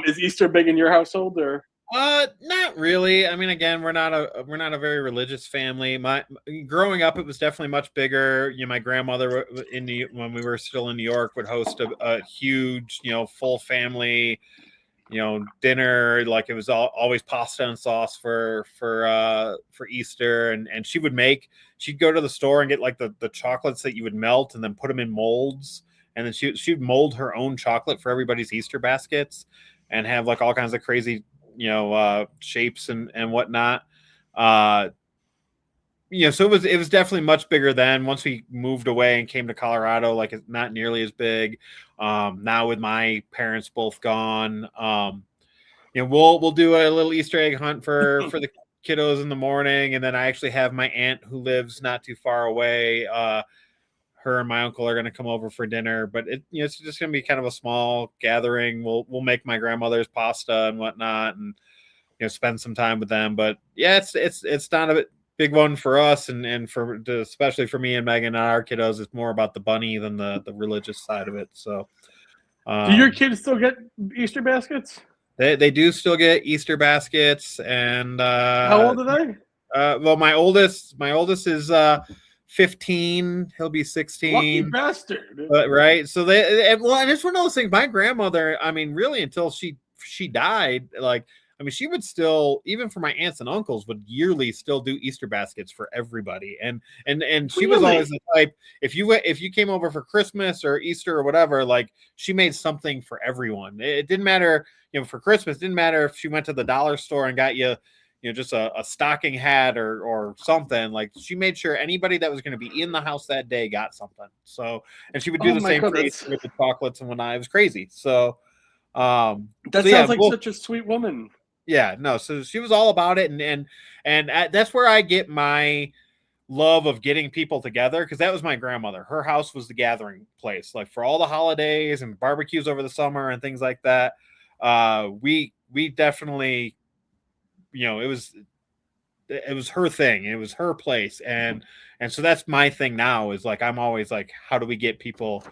is Easter big in your household, or? Not really. I mean, again, we're not a very religious family. Growing up, it was definitely much bigger. My grandmother when we were still in New York would host a huge, full family, dinner. Like, it was always pasta and sauce for Easter, and she'd go to the store and get like the chocolates that you would melt and then put them in molds, and then she'd mold her own chocolate for everybody's Easter baskets and have like all kinds of crazy shapes and whatnot. So it was definitely much bigger then. Once we moved away and came to Colorado, like, it's not nearly as big. Now with my parents both gone, we'll do a little Easter egg hunt for the kiddos in the morning, and then I actually have my aunt who lives not too far away. Her and my uncle are going to come over for dinner, but it's just going to be kind of a small gathering. We'll make my grandmother's pasta and whatnot, and spend some time with them. But yeah, it's not a big one for us, and especially for me and Megan and our kiddos. It's more about the bunny than the religious side of it. So, do your kids still get Easter baskets? They do still get Easter baskets, and how old are they? Well, my oldest is 15. He'll be 16. Lucky bastard. Right. So and it's one of those things. My grandmother, I mean, really, until she died, like, I mean, she would still, even for my aunts and uncles, would yearly still do Easter baskets for everybody. And she was always the type, if you came over for Christmas or Easter or whatever, like, she made something for everyone. It didn't matter, for Christmas, it didn't matter if she went to the dollar store and got you, just a stocking hat or something. Like, she made sure anybody that was going to be in the house that day got something. So, and she would do the same thing with the chocolates and whatnot. It was crazy. So, that sounds like such a sweet woman. Yeah, no. So she was all about it, and that's where I get my love of getting people together, because that was my grandmother. Her house was the gathering place, like for all the holidays and barbecues over the summer and things like that. We definitely, it was her thing. It was her place, and so that's my thing now. Is like I'm always like, how do we get people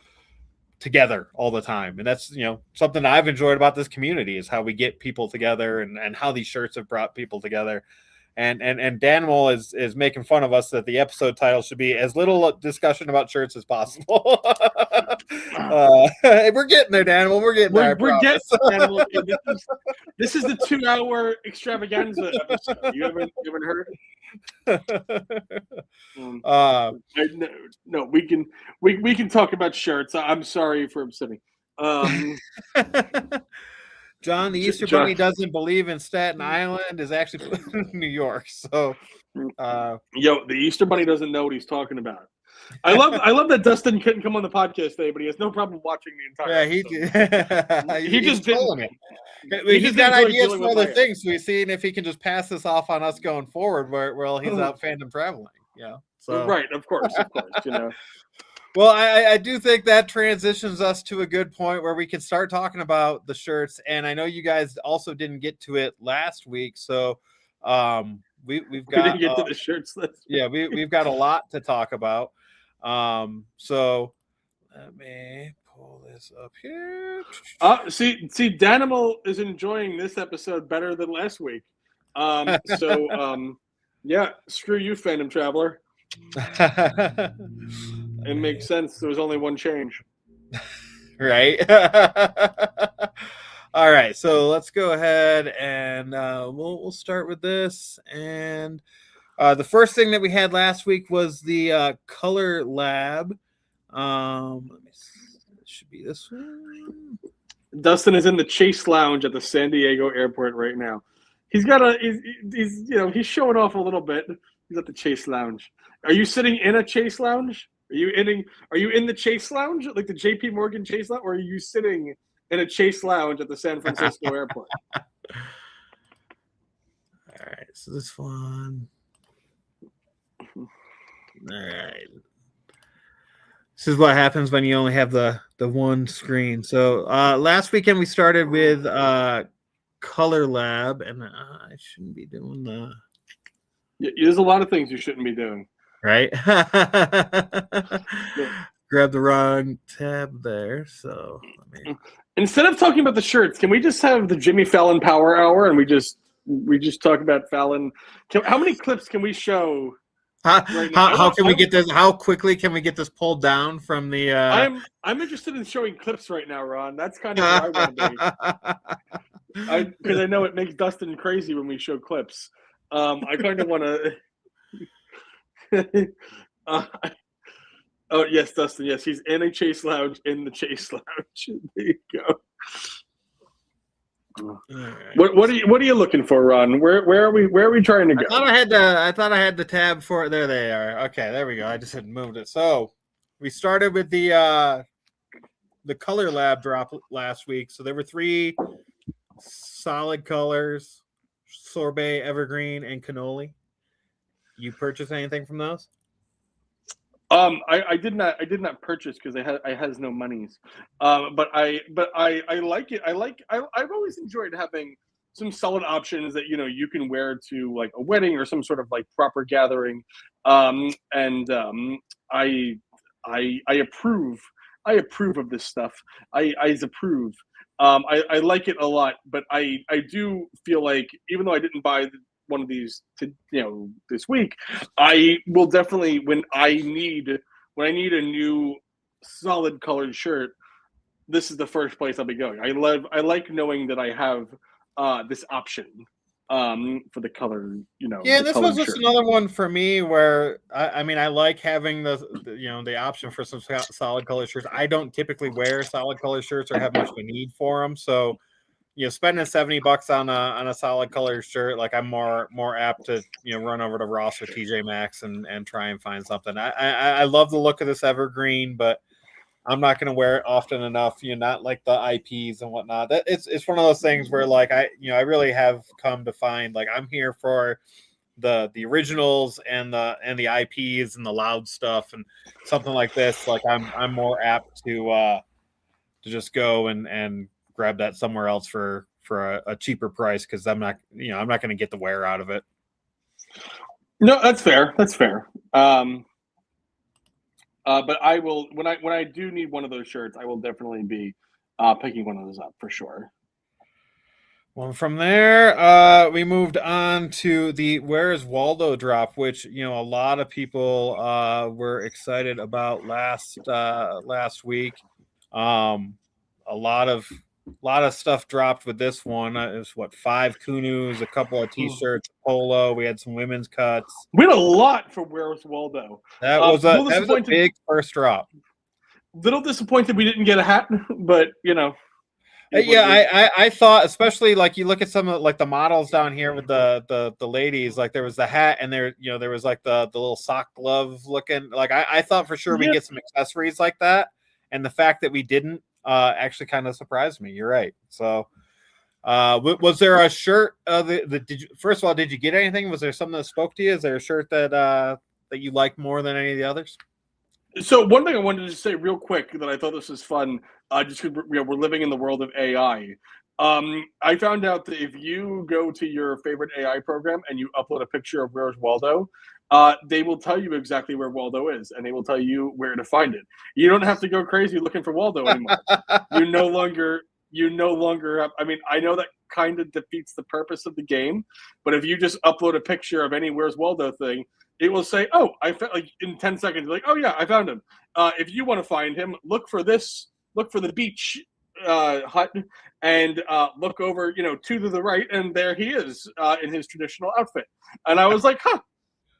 together all the time? And that's something I've enjoyed about this community is how we get people together, and how these shirts have brought people together. And Danimal is making fun of us that the episode title should be as little discussion about shirts as possible. We're getting there, Danimal. We're getting there. We're getting Danimal. This is the 2-hour extravaganza episode. You haven't heard? No, we can talk about shirts. I'm sorry for upsetting. John, the Easter Bunny doesn't believe in Staten Island, is actually New York. So, the Easter Bunny doesn't know what he's talking about. I love that Dustin couldn't come on the podcast today, but he has no problem watching the entire. Yeah, he just told me. He's got ideas for other things, so he's seeing if he can just pass this off on us going forward, while he's out fandom traveling. So right, of course. Well, I do think that transitions us to a good point where we can start talking about the shirts. And I know you guys also didn't get to it last week, so we've got. We didn't get to the shirts list. Yeah, we've got a lot to talk about. So let me pull this up here. See, Danimal is enjoying this episode better than last week. Yeah, screw you, fandom traveler. It makes sense. There was only one change. Right. All right. So let's go ahead and we'll start with this. And the first thing that we had last week was the Color Lab. Let me see. It should be this one. Dustin is in the Chase Lounge at the San Diego airport right now. He's he's showing off a little bit. He's at the Chase Lounge. Are you sitting in a Chase Lounge? Are you in the Chase Lounge, like the J.P. Morgan Chase Lounge, or are you sitting in a Chase Lounge at the San Francisco airport? All right, so this one. All right. This is what happens when you only have the one screen. So last weekend we started with Color Lab, and I shouldn't be doing the. Yeah, there's a lot of things you shouldn't be doing. Right. Grab the wrong tab there. So instead of talking about the shirts, can we just have the Jimmy Fallon Power Hour and we just talk about Fallon? How many clips can we show? How can we get this? How quickly can we get this pulled down from the? I'm interested in showing clips right now, Ron. That's kind of where I want to be. Because I know it makes Dustin crazy when we show clips. I kind of want to. Oh yes, Dustin. Yes, he's in a Chase Lounge in the Chase Lounge. There you go. Right. What are you looking for, Ron? Where are we trying to go? I thought I had the tab for it. There they are. Okay, there we go. I just hadn't moved it. So we started with the Color Lab drop last week. So there were 3 solid colors: sorbet, evergreen, and cannoli. You purchase anything from those? I did not purchase because I has no monies. But I like it. I've always enjoyed having some solid options that you can wear to like a wedding or some sort of like proper gathering. I approve. I approve of this stuff. I approve. I like it a lot, but I do feel like even though I didn't buy one of these this week, I will definitely when I need a new solid colored shirt, this is the first place I'll be going. I like knowing that I have this option for the color, Yeah, this was just another one for me where I like having the option for some solid color shirts. I don't typically wear solid color shirts or have much of a need for them, so spending $70 on a solid color shirt, like I'm more apt to run over to Ross or TJ Maxx and try and find something. I love the look of this evergreen, but I'm not going to wear it often enough. Not like the IPs and whatnot. It's one of those things where like I really have come to find like I'm here for the originals and the IPs and the loud stuff and something like this, like I'm more apt to just go and grab that somewhere else for a cheaper price, because I'm not going to get the wear out of it. No, that's fair. That's fair. But I will, when I do need one of those shirts, I will definitely be picking one of those up for sure. Well, from there, we moved on to the Where's Waldo drop, which a lot of people were excited about last week. A lot of stuff dropped with this one. It was 5 Kunus, a couple of T-shirts, polo. We had some women's cuts. We had a lot for Where's Waldo. That was a big first drop. Little disappointed we didn't get a hat, but Yeah, I thought, especially like you look at some of like the models down here with the ladies, like there was the hat and there was like the little sock glove looking. Like I thought for sure we'd get some accessories like that, and the fact that we didn't actually kind of surprised me. You're right. So was there a shirt? First of all, did you get anything? Was there something that spoke to you? Is there a shirt that you like more than any of the others? So one thing I wanted to say real quick that I thought this was fun, just because we're living in the world of AI. I found out that if you go to your favorite AI program and you upload a picture of Where's Waldo, they will tell you exactly where Waldo is, and they will tell you where to find it. You don't have to go crazy looking for Waldo anymore. You no longer have. I mean, I know that kind of defeats the purpose of the game, but if you just upload a picture of any Where's Waldo thing, it will say, "Oh, I found," like in 10 seconds. Like, "Oh yeah, I found him." If you want to find him, look for the beach hut, and look over, to the right, and there he is in his traditional outfit. And I was like, "Huh,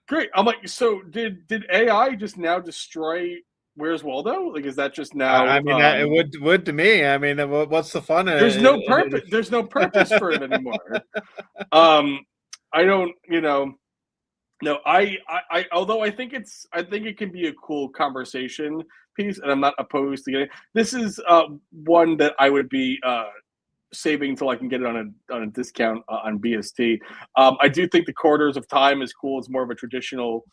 great." I'm like, "So did AI just now destroy Where's Waldo? Like, is that just now?" I mean, it would to me. I mean, what's the fun? There's no purpose. There's no purpose for it anymore. I don't. No, I although I think it can be a cool conversation piece, and I'm not opposed to getting. This is one that I would be saving till I can get it on a discount on BST. I do think the Quarters of Time is cool. It's more of a traditional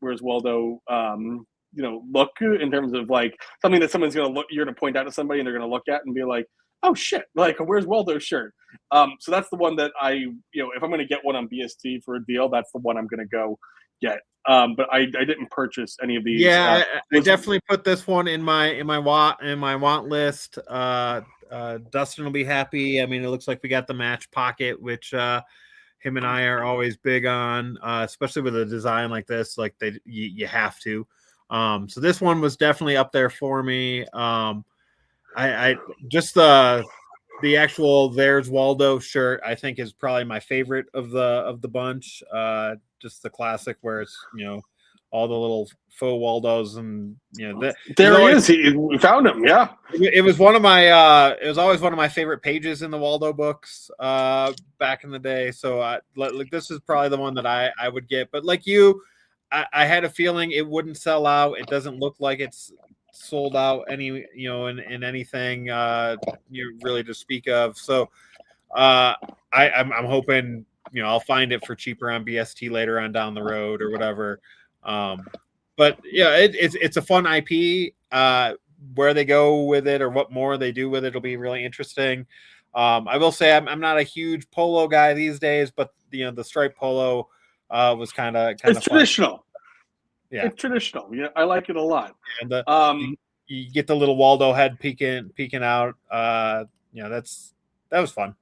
Where's Waldo look, in terms of like something that someone's you're gonna point out to somebody and they're gonna look at and be like, "Oh shit, like a Where's Waldo shirt." So that's the one that I, if I'm going to get one on BST for a deal, that's the one I'm going to go get. But I didn't purchase any of these. Yeah, I definitely put this one in my want list. Dustin will be happy. I mean, it looks like we got the match pocket, which him and I are always big on, especially with a design like this. Like you have to. So this one was definitely up there for me. I just the actual There's Waldo shirt, I think, is probably my favorite of the bunch. Just the classic where it's all the little faux Waldos, and there he is. We found him. Yeah, it was one of my it was always one of my favorite pages in the Waldo books back in the day. So like this is probably the one that I would get. But like you, I had a feeling it wouldn't sell out. It doesn't look like it's sold out any in anything you really to speak of. So I'm hoping I'll find it for cheaper on BST later on down the road or whatever. But yeah, it's a fun IP. Where they go with it or what more they do with it will be really interesting. I will say I'm not a huge polo guy these days, but the striped polo was kind of traditional. Yeah, it's traditional. Yeah, I like it a lot. And you get the little Waldo head peeking out. That was fun.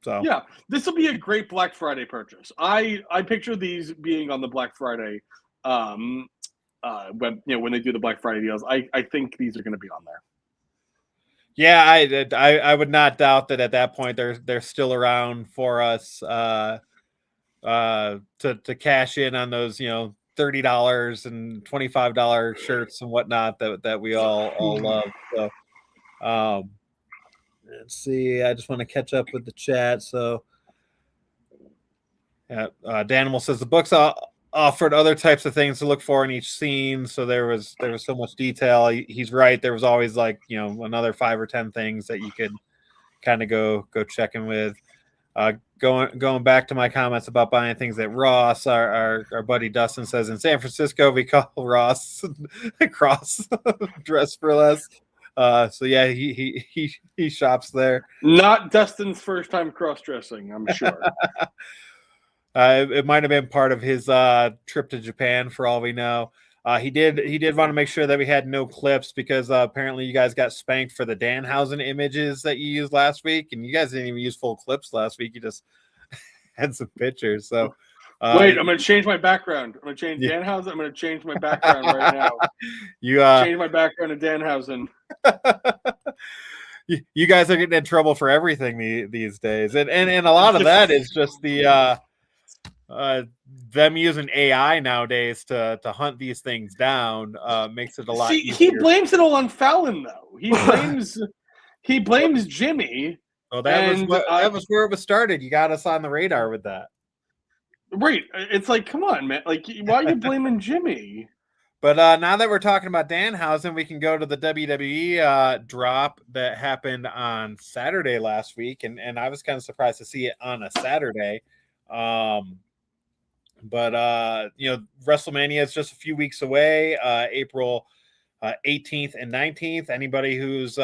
So yeah, this will be a great Black Friday purchase. I picture these being on the Black Friday when they do the Black Friday deals. I think these are going to be on there. Yeah, I would not doubt that at that point they're still around for us to cash in on those $30 and $25 shirts and whatnot that we all love. So let's see. I just want to catch up with the chat. So Danimal says the books offered other types of things to look for in each scene. So there was so much detail. He's right. There was always like another 5 or 10 things that you could kind of go checking with. going back to my comments about buying things at Ross, our buddy Dustin says in San Francisco we call Ross cross dress for less. So yeah, he shops there. Not Dustin's first time cross dressing, I'm sure. It might have been part of his trip to Japan, for all we know. He did want to make sure that we had no clips because apparently you guys got spanked for the Danhausen images that you used last week, and you guys didn't even use full clips last week. You just had some pictures. So wait, I'm going to change my background. I'm going to change Danhausen. I'm going to change my background right now. You change my background to Danhausen. You guys are getting in trouble for everything these days, and a lot of that is just the them using AI nowadays to hunt these things down makes it a lot easier. He blames it all on Fallon, though. He blames Jimmy. Oh, that was where it was started. You got us on the radar with that. Right. It's like, come on, man. Like, why are you blaming Jimmy? But now that we're talking about Danhausen, we can go to the WWE drop that happened on Saturday last week, and I was kind of surprised to see it on a Saturday. But WrestleMania is just a few weeks away, April 18th and 19th. Anybody who's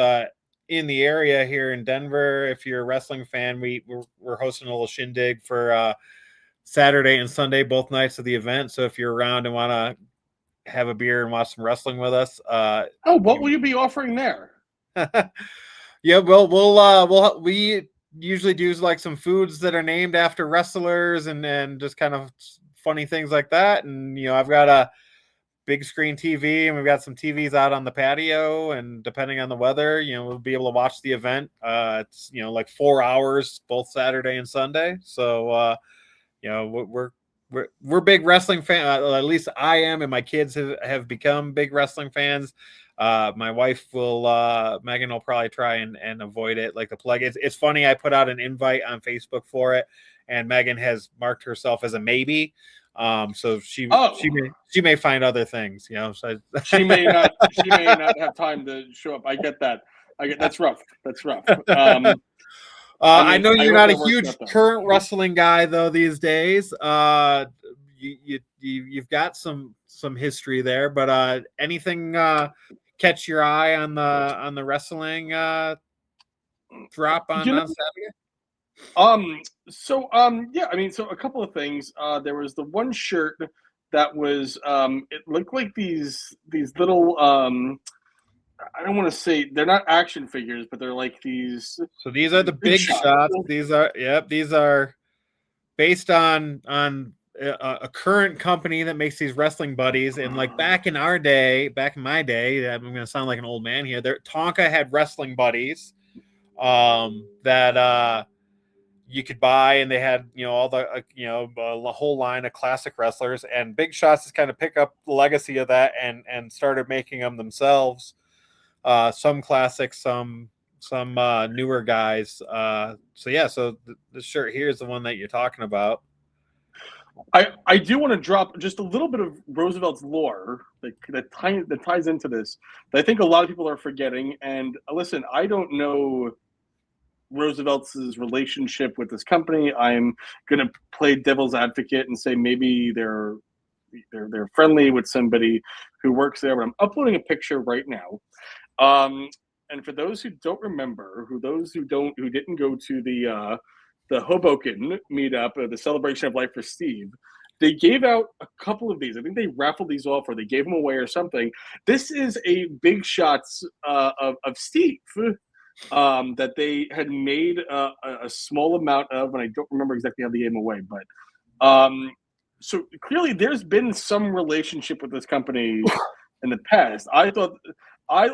in the area here in Denver, if you're a wrestling fan, we're hosting a little shindig for Saturday and Sunday, both nights of the event. So if you're around and want to have a beer and watch some wrestling with us, what will you be offering there? Yeah, we usually do like some foods that are named after wrestlers and just kind of funny things like that. And I've got a big screen TV and we've got some TVs out on the patio, and depending on the weather, we'll be able to watch the event. It's like 4 hours both Saturday and Sunday. So we're big wrestling fans. At least I am, and my kids have become big wrestling fans. My wife Megan will probably try and avoid it like the plague. It's funny. I put out an invite on Facebook for it, and Megan has marked herself as a maybe. So she may find other things, So she may not have time to show up. I get that. That's rough. I know you're not a huge current wrestling guy though these days. You've got some history there, but anything catch your eye on the wrestling drop on Saturday? So a couple of things. There was the one shirt that was it looked like these little I don't want to say they're not action figures, but they're like these. So these are the big shots. These are based on a current company that makes these wrestling buddies. And like back in my day, I'm going to sound like an old man here. Tonka had wrestling buddies that you could buy, and they had all the a whole line of classic wrestlers. And Big Shots has kind of picked up the legacy of that and started making them themselves. Some classics, some newer guys. So the shirt here is the one that you're talking about. I do want to drop just a little bit of Roosevelt's lore that ties into this that I think a lot of people are forgetting. And listen, I don't know Roosevelt's relationship with this company. I'm going to play devil's advocate and say maybe they're friendly with somebody who works there. But I'm uploading a picture right now. And for those who don't remember, who didn't go to the Hoboken meetup, the Celebration of Life for Steve, they gave out a couple of these. I think they raffled these off, or they gave them away, or something. This is a Big Shots of Steve that they had made a small amount of, and I don't remember exactly how they gave them away, but so clearly there's been some relationship with this company in the past. I thought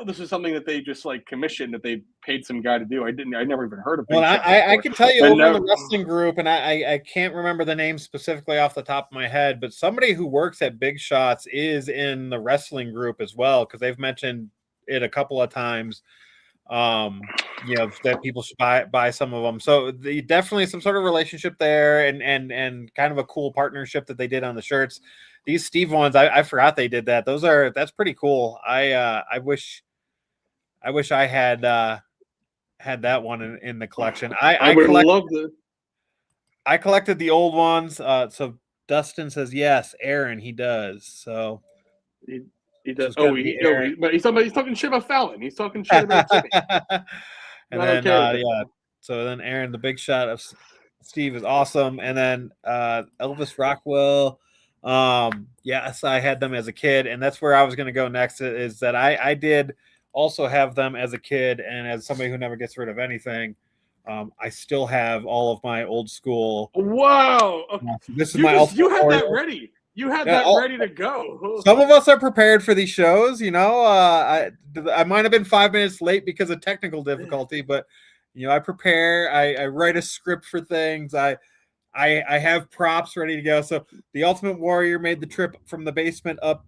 this was something that they just like commissioned, that they paid some guy to do. I never even heard of. Well, I can tell you over the wrestling group, and I can't remember the name specifically off the top of my head, but somebody who works at Big Shots is in the wrestling group as well, because they've mentioned it a couple of times. That people should buy some of them. So definitely some sort of relationship there, and kind of a cool partnership that they did on the shirts. These Steve ones, I forgot they did that. That's pretty cool. I wish I had that one in the collection. I would love to. I collected the old ones. So Dustin says yes. Aaron, he does. So He so does. it's Oh, gonna be no, Aaron. but he's talking shit about Fallon. He's talking shit about Jimmy. And Not then okay with it. yeah, so then Aaron, the big shot of Steve is awesome. And then Elvis Rockwell. Yes, I had them as a kid, and that's where I was gonna go next, is that I did also have them as a kid, and as somebody who never gets rid of anything, I still have all of my old school. Wow. This is my You Ultimate had Warrior. that ready. You had Yeah, that ready to go. some of us are prepared for these shows, I might have been 5 minutes late because of technical difficulty, but I prepare. I write a script for things. I have props ready to go. So the Ultimate Warrior made the trip from the basement up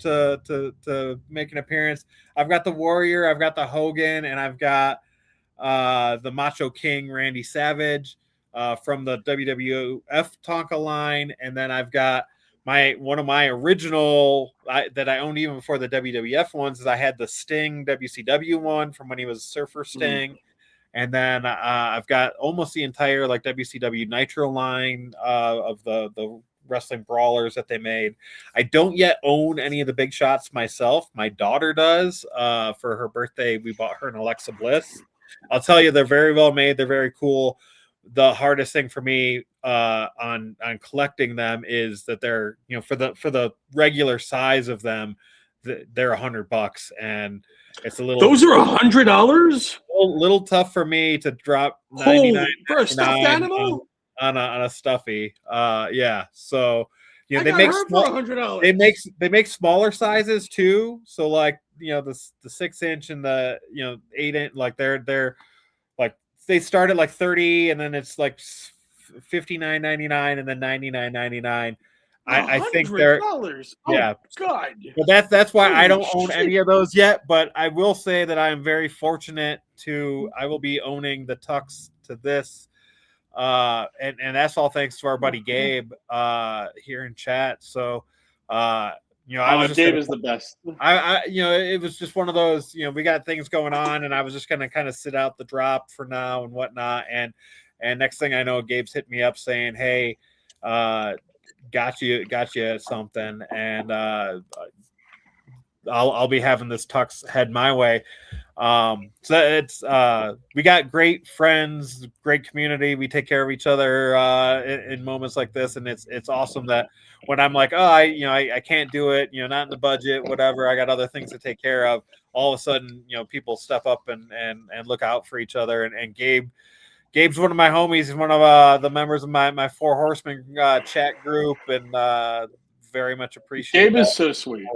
to make an appearance. I've got the Warrior, I've got the Hogan, and I've got the Macho King Randy Savage from the WWF Tonka line, and then I've got one of my original that I owned even before the WWF ones is I had the Sting WCW one from when he was Surfer Sting. And then I've got almost the entire like WCW Nitro line of the wrestling brawlers that they made. I don't yet own any of the big shots myself. My daughter does. For her birthday, we bought her an Alexa Bliss. I'll tell you, they're very well made. They're very cool. The hardest thing for me on collecting them is that they're for the regular size of them, they're $100, and it's a little. Those are $100. Little tough for me to drop Holy, for a stuffed animal on a stuffy. Yeah. So they make for $100. They make smaller sizes too. So like the 6-inch and the 8-inch, like they're like they start at like 30, and then it's like $59.99 and then $99.99. I think they're yeah. God. But that's why I don't own any of those yet. But I will say that I am very fortunate I will be owning the tux to this. And that's all thanks to our buddy Gabe here in chat. So I was just Gabe is the best. It was just one of those, we got things going on, and I was just gonna kind of sit out the drop for now and whatnot. And next thing I know, Gabe's hit me up saying, hey, got you something, and I'll be having this tux head my way. So it's we got great friends, great community. We take care of each other in moments like this, and it's awesome that when I'm like, oh, I can't do it, not in the budget, whatever, I got other things to take care of, all of a sudden people step up and look out for each other. And Gabe's one of my homies. He's one of the members of my Four Horsemen chat group, and very much appreciate. Gabe is so sweet.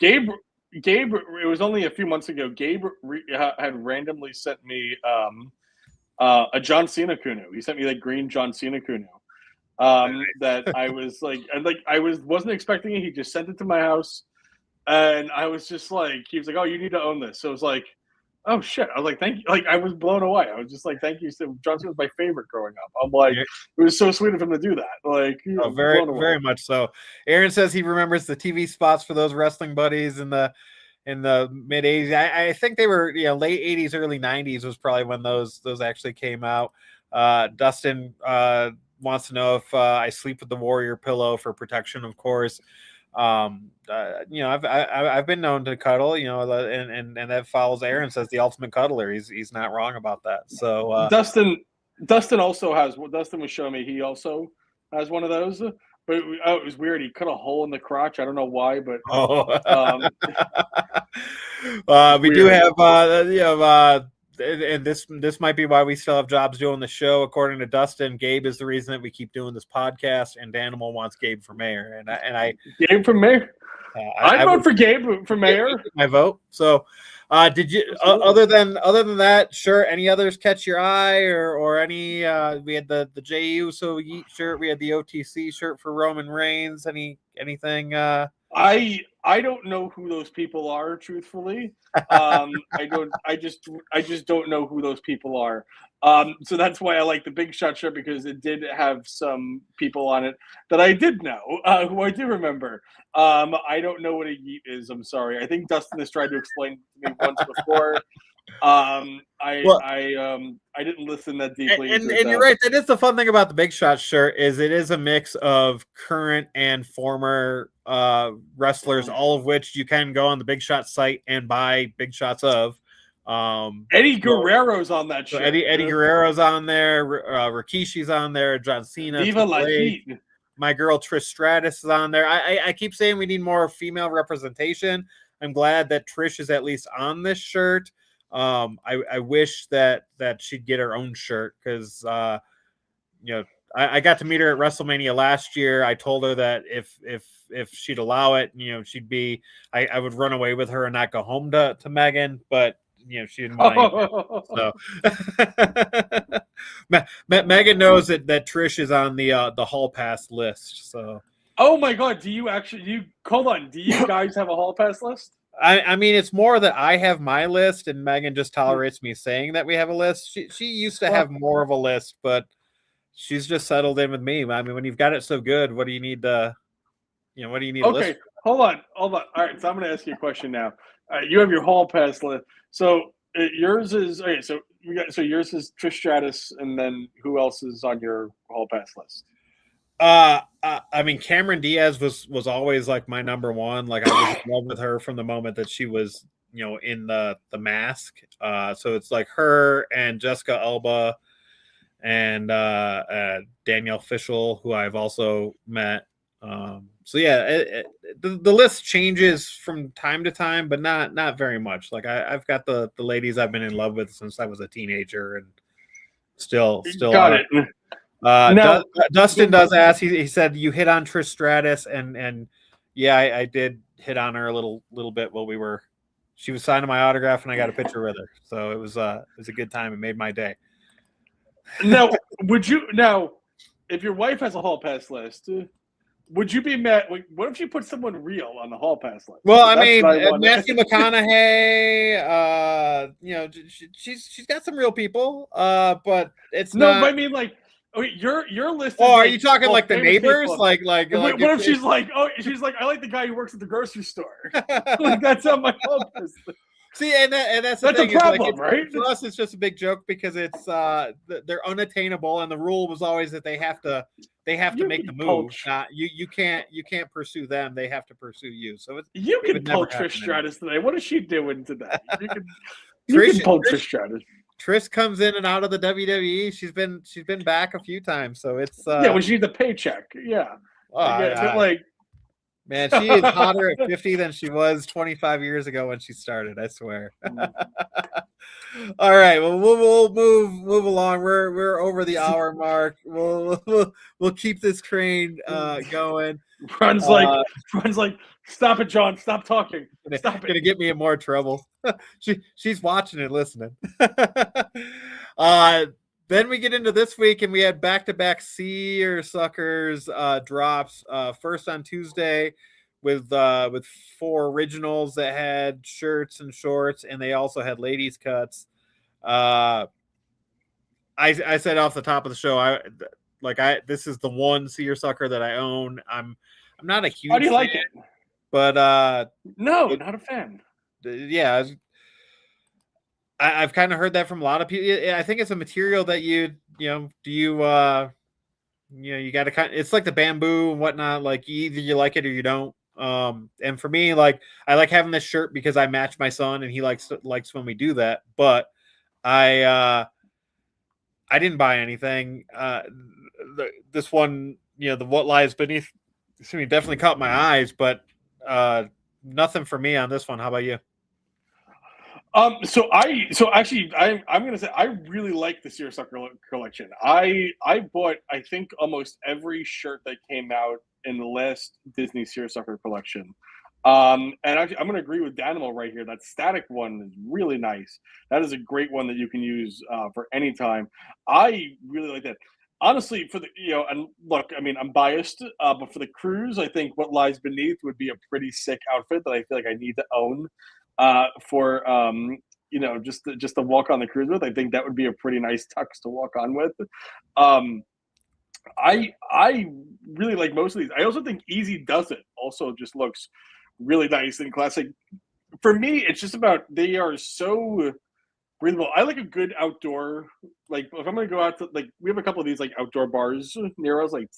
Gabe, it was only a few months ago. Gabe had randomly sent me a John Cena Kuno. He sent me like green John Cena Kuno. That I was wasn't expecting it. He just sent it to my house, and I was just like, he was like, "Oh, you need to own this." So it was like, oh shit! I was like, thank you. Like I was blown away. I was just like, thank you. So Johnson was my favorite growing up. I'm like, it was so sweet of him to do that. Like, very much so. Aaron says he remembers the TV spots for those wrestling buddies in the mid 80s. I think they were late 80s, early 90s was probably when those actually came out. Dustin wants to know if I sleep with the Warrior pillow for protection, of course. I've been known to cuddle, and that follows Aaron says the ultimate cuddler. He's not wrong about that. So Dustin also has what Dustin was showing me. He also has one of those, but it was weird. He cut a hole in the crotch. I don't know why, but we do have and this might be why we still have jobs doing the show. According to Dustin, Gabe is the reason that we keep doing this podcast, and Danimal wants Gabe for mayor. And I Gabe for mayor. I vote for Gabe for mayor. My vote. So, did you other than that? Sure. Any others catch your eye, or any? We had the JU so Yeet shirt. We had the OTC shirt for Roman Reigns. Anything? I don't know who those people are, truthfully. I just don't know who those people are. So that's why I like the Big Shot shirt, because it did have some people on it that I did know, who I do remember. I don't know what a yeet is. I'm sorry. I think Dustin has tried to explain to me once before, Well, I didn't listen that deeply and into it. you're right. That is the fun thing about the Big Shot shirt is it is a mix of current and former wrestlers, all of which you can go on the Big Shot site and buy Big Shots of. Eddie So, Guerrero's on that so shirt. Eddie Guerrero's on there, Rikishi's on there, John Cena, Viva Triple la H. Heat. My girl Trish Stratus is on there. I keep saying we need more female representation. I'm glad that Trish is at least on this shirt. I wish that she'd get her own shirt because you know I got to meet her at WrestleMania last year. I told her that if she'd allow it, she'd be I would run away with her and not go home to Megan, but she didn't want to. So Megan knows that Trish is on the hall pass list. So oh my God, do you hold on? Do you guys have a hall pass list? I mean, it's more that I have my list, and Megan just tolerates me saying that we have a list. She used to have more of a list, but she's just settled in with me. I mean, when you've got it so good, what do you need to, what do you need? Okay, hold on. All right, so I'm going to ask you a question now. You have your hall pass list, so yours is okay. So yours is Trish Stratus, and then who else is on your hall pass list? I mean, Cameron Diaz was always like my number one. Like I was in love with her from the moment that she was, in the mask. So it's like her and Jessica Alba and Danielle Fishel, who I've also met. So yeah, the list changes from time to time, but not very much. Like I've got the ladies I've been in love with since I was a teenager, and still got it. Now, Dustin does ask. He said you hit on Trish Stratus, and yeah, I did hit on her a little bit while she was signing my autograph, and I got a picture with her. So it was a good time. It made my day. Now, if your wife has a hall pass list, would you be mad? What if you put someone real on the hall pass list? Well, I mean, Matthew McConaughey. She's got some real people. But it's not. But I mean, like, okay, your list. Oh, are you talking like the neighbors? Like what if she's like, I like the guy who works at the grocery store. Like that's on my hall pass list. See, and that's a problem, right? For us, it's just a big joke because it's they're unattainable, and the rule was always that they have to make the move. You can't pursue them; they have to pursue you. So you can pull Trish Stratus today. What is she doing today? You can pull Trish Stratus. Trish comes in and out of the WWE. She's been back a few times, so it's when she needs a paycheck. Yeah, man, she is hotter at 50 than she was 25 years ago when she started. I swear. All right, well, we'll move along. We're over the hour mark. We'll keep this train going. Runs like, stop it, John. Stop talking. Stop it. Gonna get me in more trouble. She's watching and listening. Then we get into this week, and we had back-to-back Seersuckers drops. First on Tuesday with 4 originals that had shirts and shorts, and they also had ladies' cuts. I said off the top of the show, this is the one Seersucker that I own. I'm not a huge. How do you like it? But no, not a fan. Yeah. I've kind of heard that from a lot of people. I think it's a material that you got to it's like the bamboo and whatnot. Like either you like it or you don't. And for me, like I like having this shirt because I match my son and he likes when we do that. But I didn't buy anything. This one, the What Lies Beneath, definitely caught my eyes, but nothing for me on this one. How about you? I'm gonna say I really like the Seersucker collection. I bought I think almost every shirt that came out in the last Disney Seersucker collection. And I'm gonna agree with Danimal right here. That static one is really nice. That is a great one that you can use for any time. I really like that. Honestly, for the and look, I mean, I'm biased, but for the cruise, I think What Lies Beneath would be a pretty sick outfit that I feel like I need to own. For just to walk on the cruise with. I think that would be a pretty nice tux to walk on with. I really like most of these. I also think Easy Does It also just looks really nice and classic. For me, it's just about they are so breathable. I like a good outdoor, like if I'm gonna go out to, like, we have a couple of these like outdoor bars near us, like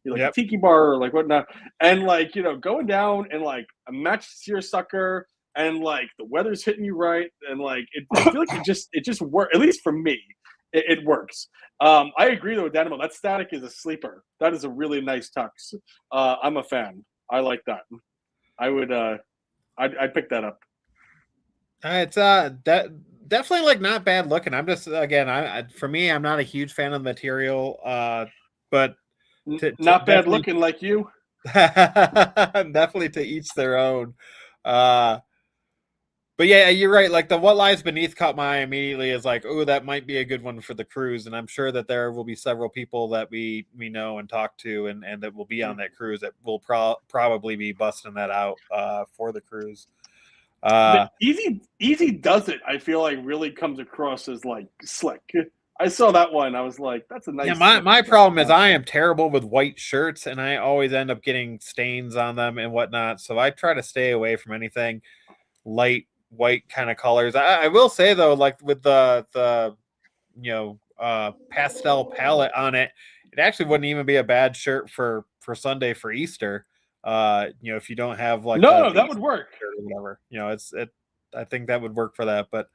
like a Yep. tiki bar or like whatnot, and like going down and like a match seersucker, and like the weather's hitting you right, and like I feel like it just works, at least for me. It works. I agree though with Danimal. That static is a sleeper. That is a really nice tux. I'm a fan. I like that. I would. I'd pick that up. It's that definitely like not bad looking. I'm just again, for me, I'm not a huge fan of the material, but to Not bad definitely looking like you. definitely to each their own. Uh, but yeah, you're right. Like the what lies beneath caught my eye immediately is like, oh, that might be a good one for the cruise, and I'm sure that there will be several people that we know and talk to, and that will be on that cruise that will probably be busting that out for the cruise. The Uh, easy does it. I feel like really comes across as like slick. I saw that one. I was like, that's a nice. Yeah, my problem is I am terrible with white shirts, and I always end up getting stains on them and whatnot. So I try to stay away from anything light white kind of colors. I will say though, like with the pastel palette on it, it actually wouldn't even be a bad shirt for Sunday for Easter. If you don't have like No, the that Easter would work. shirt or whatever, I think that would work for that, but.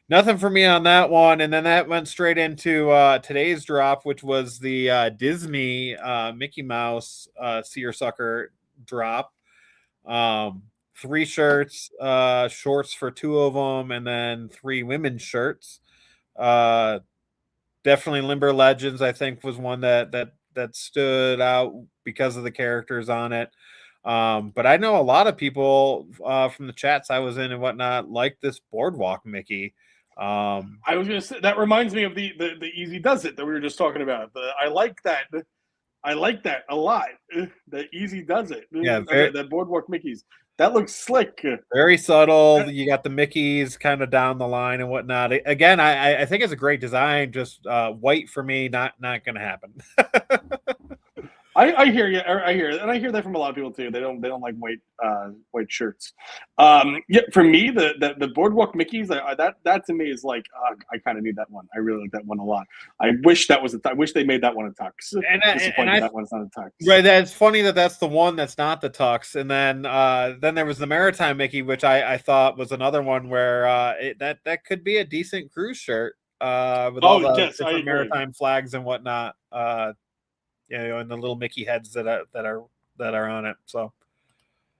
Nothing for me on that one. And then that went straight into today's drop, which was the Disney Mickey Mouse seersucker drop. 3 shirts, shorts for 2 of them, and then 3 women's shirts. Definitely Limber Legends, I think, was one that stood out because of the characters on it. But I know a lot of people from the chats I was in and whatnot like this Boardwalk Mickey. I was gonna say that reminds me of the easy does it that we were just talking about. I like that. I like that a lot. The easy does it. Yeah, That Boardwalk Mickey's. That looks slick. very subtle. You got the Mickeys kind of down the line and whatnot. Again, I think it's a great design. Just white for me, not going to happen. I hear you. I hear, and I hear that from a lot of people too. They don't like white shirts. Yeah, for me, the Boardwalk Mickey's that to me is like I kind of need that one. I really like that one a lot. I wish that was I wish they made that one a tux. Disappointed that one's not a tux. Right, that's funny that's the one that's not the tux. And then there was the Maritime Mickey, which I thought was another one where that could be a decent cruise shirt with all the different maritime flags and whatnot. And the little Mickey heads that are on it. So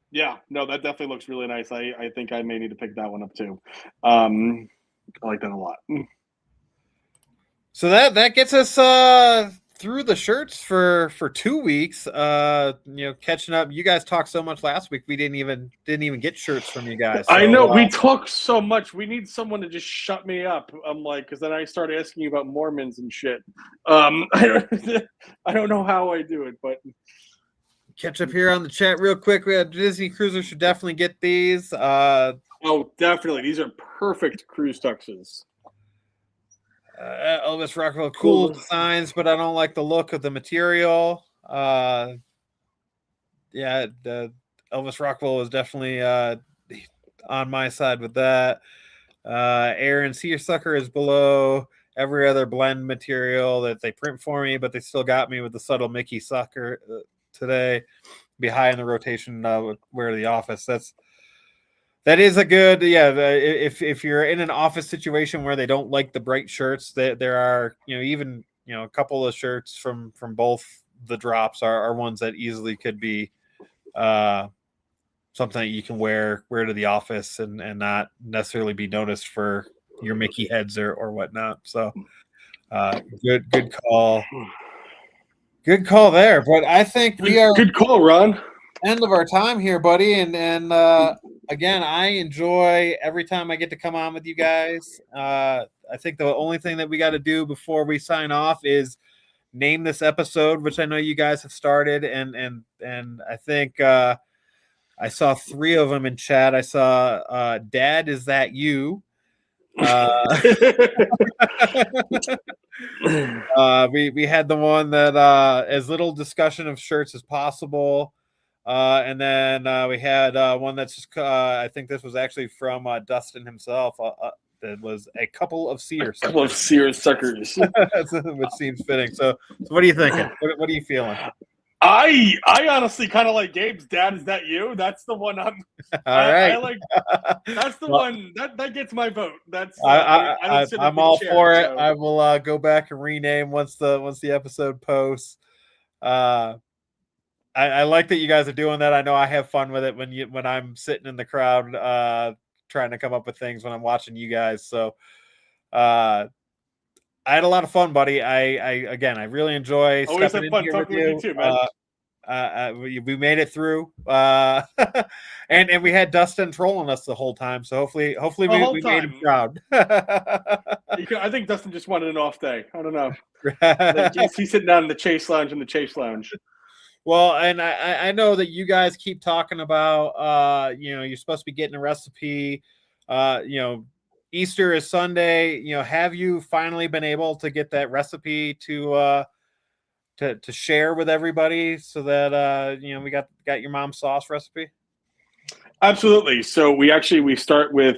yeah, no, that definitely looks really nice. I think I may need to pick that one up too. I like that a lot. So that gets us through the shirts for 2 weeks. Catching up. You guys talked so much last week. We didn't even get shirts from you guys. So, I know we talk so much. We need someone to just shut me up. I'm like, because then I start asking you about Mormons and shit. I don't know how I do it, but catch up here on the chat real quick. We had Disney Cruisers should definitely get these. Oh, definitely. These are perfect cruise tuxes. Elvis Rockwell, cool designs, but I don't like the look of the material. The Elvis Rockwell is definitely on my side with that. Aaron Seersucker is below every other blend material that they print for me, but they still got me with the subtle Mickey sucker today. Be high in the rotation where the office. That is a good, if you're in an office situation where they don't like the bright shirts, there are, even, a couple of shirts from both the drops are ones that easily could be something that you can wear to the office and not necessarily be noticed for your Mickey heads or whatnot. So good call. Good call there. But I think we are good call, Ron. End of our time here, buddy. And again, I enjoy every time I get to come on with you guys. I think the only thing that we got to do before we sign off is name this episode, which I know you guys have started. And I think I saw 3 of them in chat. I saw Dad, Is That You? We had the one that as little discussion of shirts as possible. And then we had one that's just, I think this was actually from Dustin himself. that was a couple of seersuckers. A couple of seersuckers. Which seems fitting. So what are you thinking? What are you feeling? I honestly kind of like Gabe's Dad. Is that you? That's the one I'm. I like. That's the one that gets my vote. That's. I'm all for it. I will go back and rename once the episode posts. I like that you guys are doing that. I know I have fun with it when I'm sitting in the crowd trying to come up with things when I'm watching you guys. So I had a lot of fun, buddy. I really enjoy always stepping have in fun here talking with you. With you too, man. We made it through, and we had Dustin trolling us the whole time. So hopefully we made him proud. I think Dustin just wanted an off day. I don't know. He's sitting down in the Chase Lounge. Well, and I know that you guys keep talking about, you're supposed to be getting a recipe. Easter is Sunday. Have you finally been able to get that recipe to share with everybody so that we got your mom's sauce recipe? Absolutely. So we start with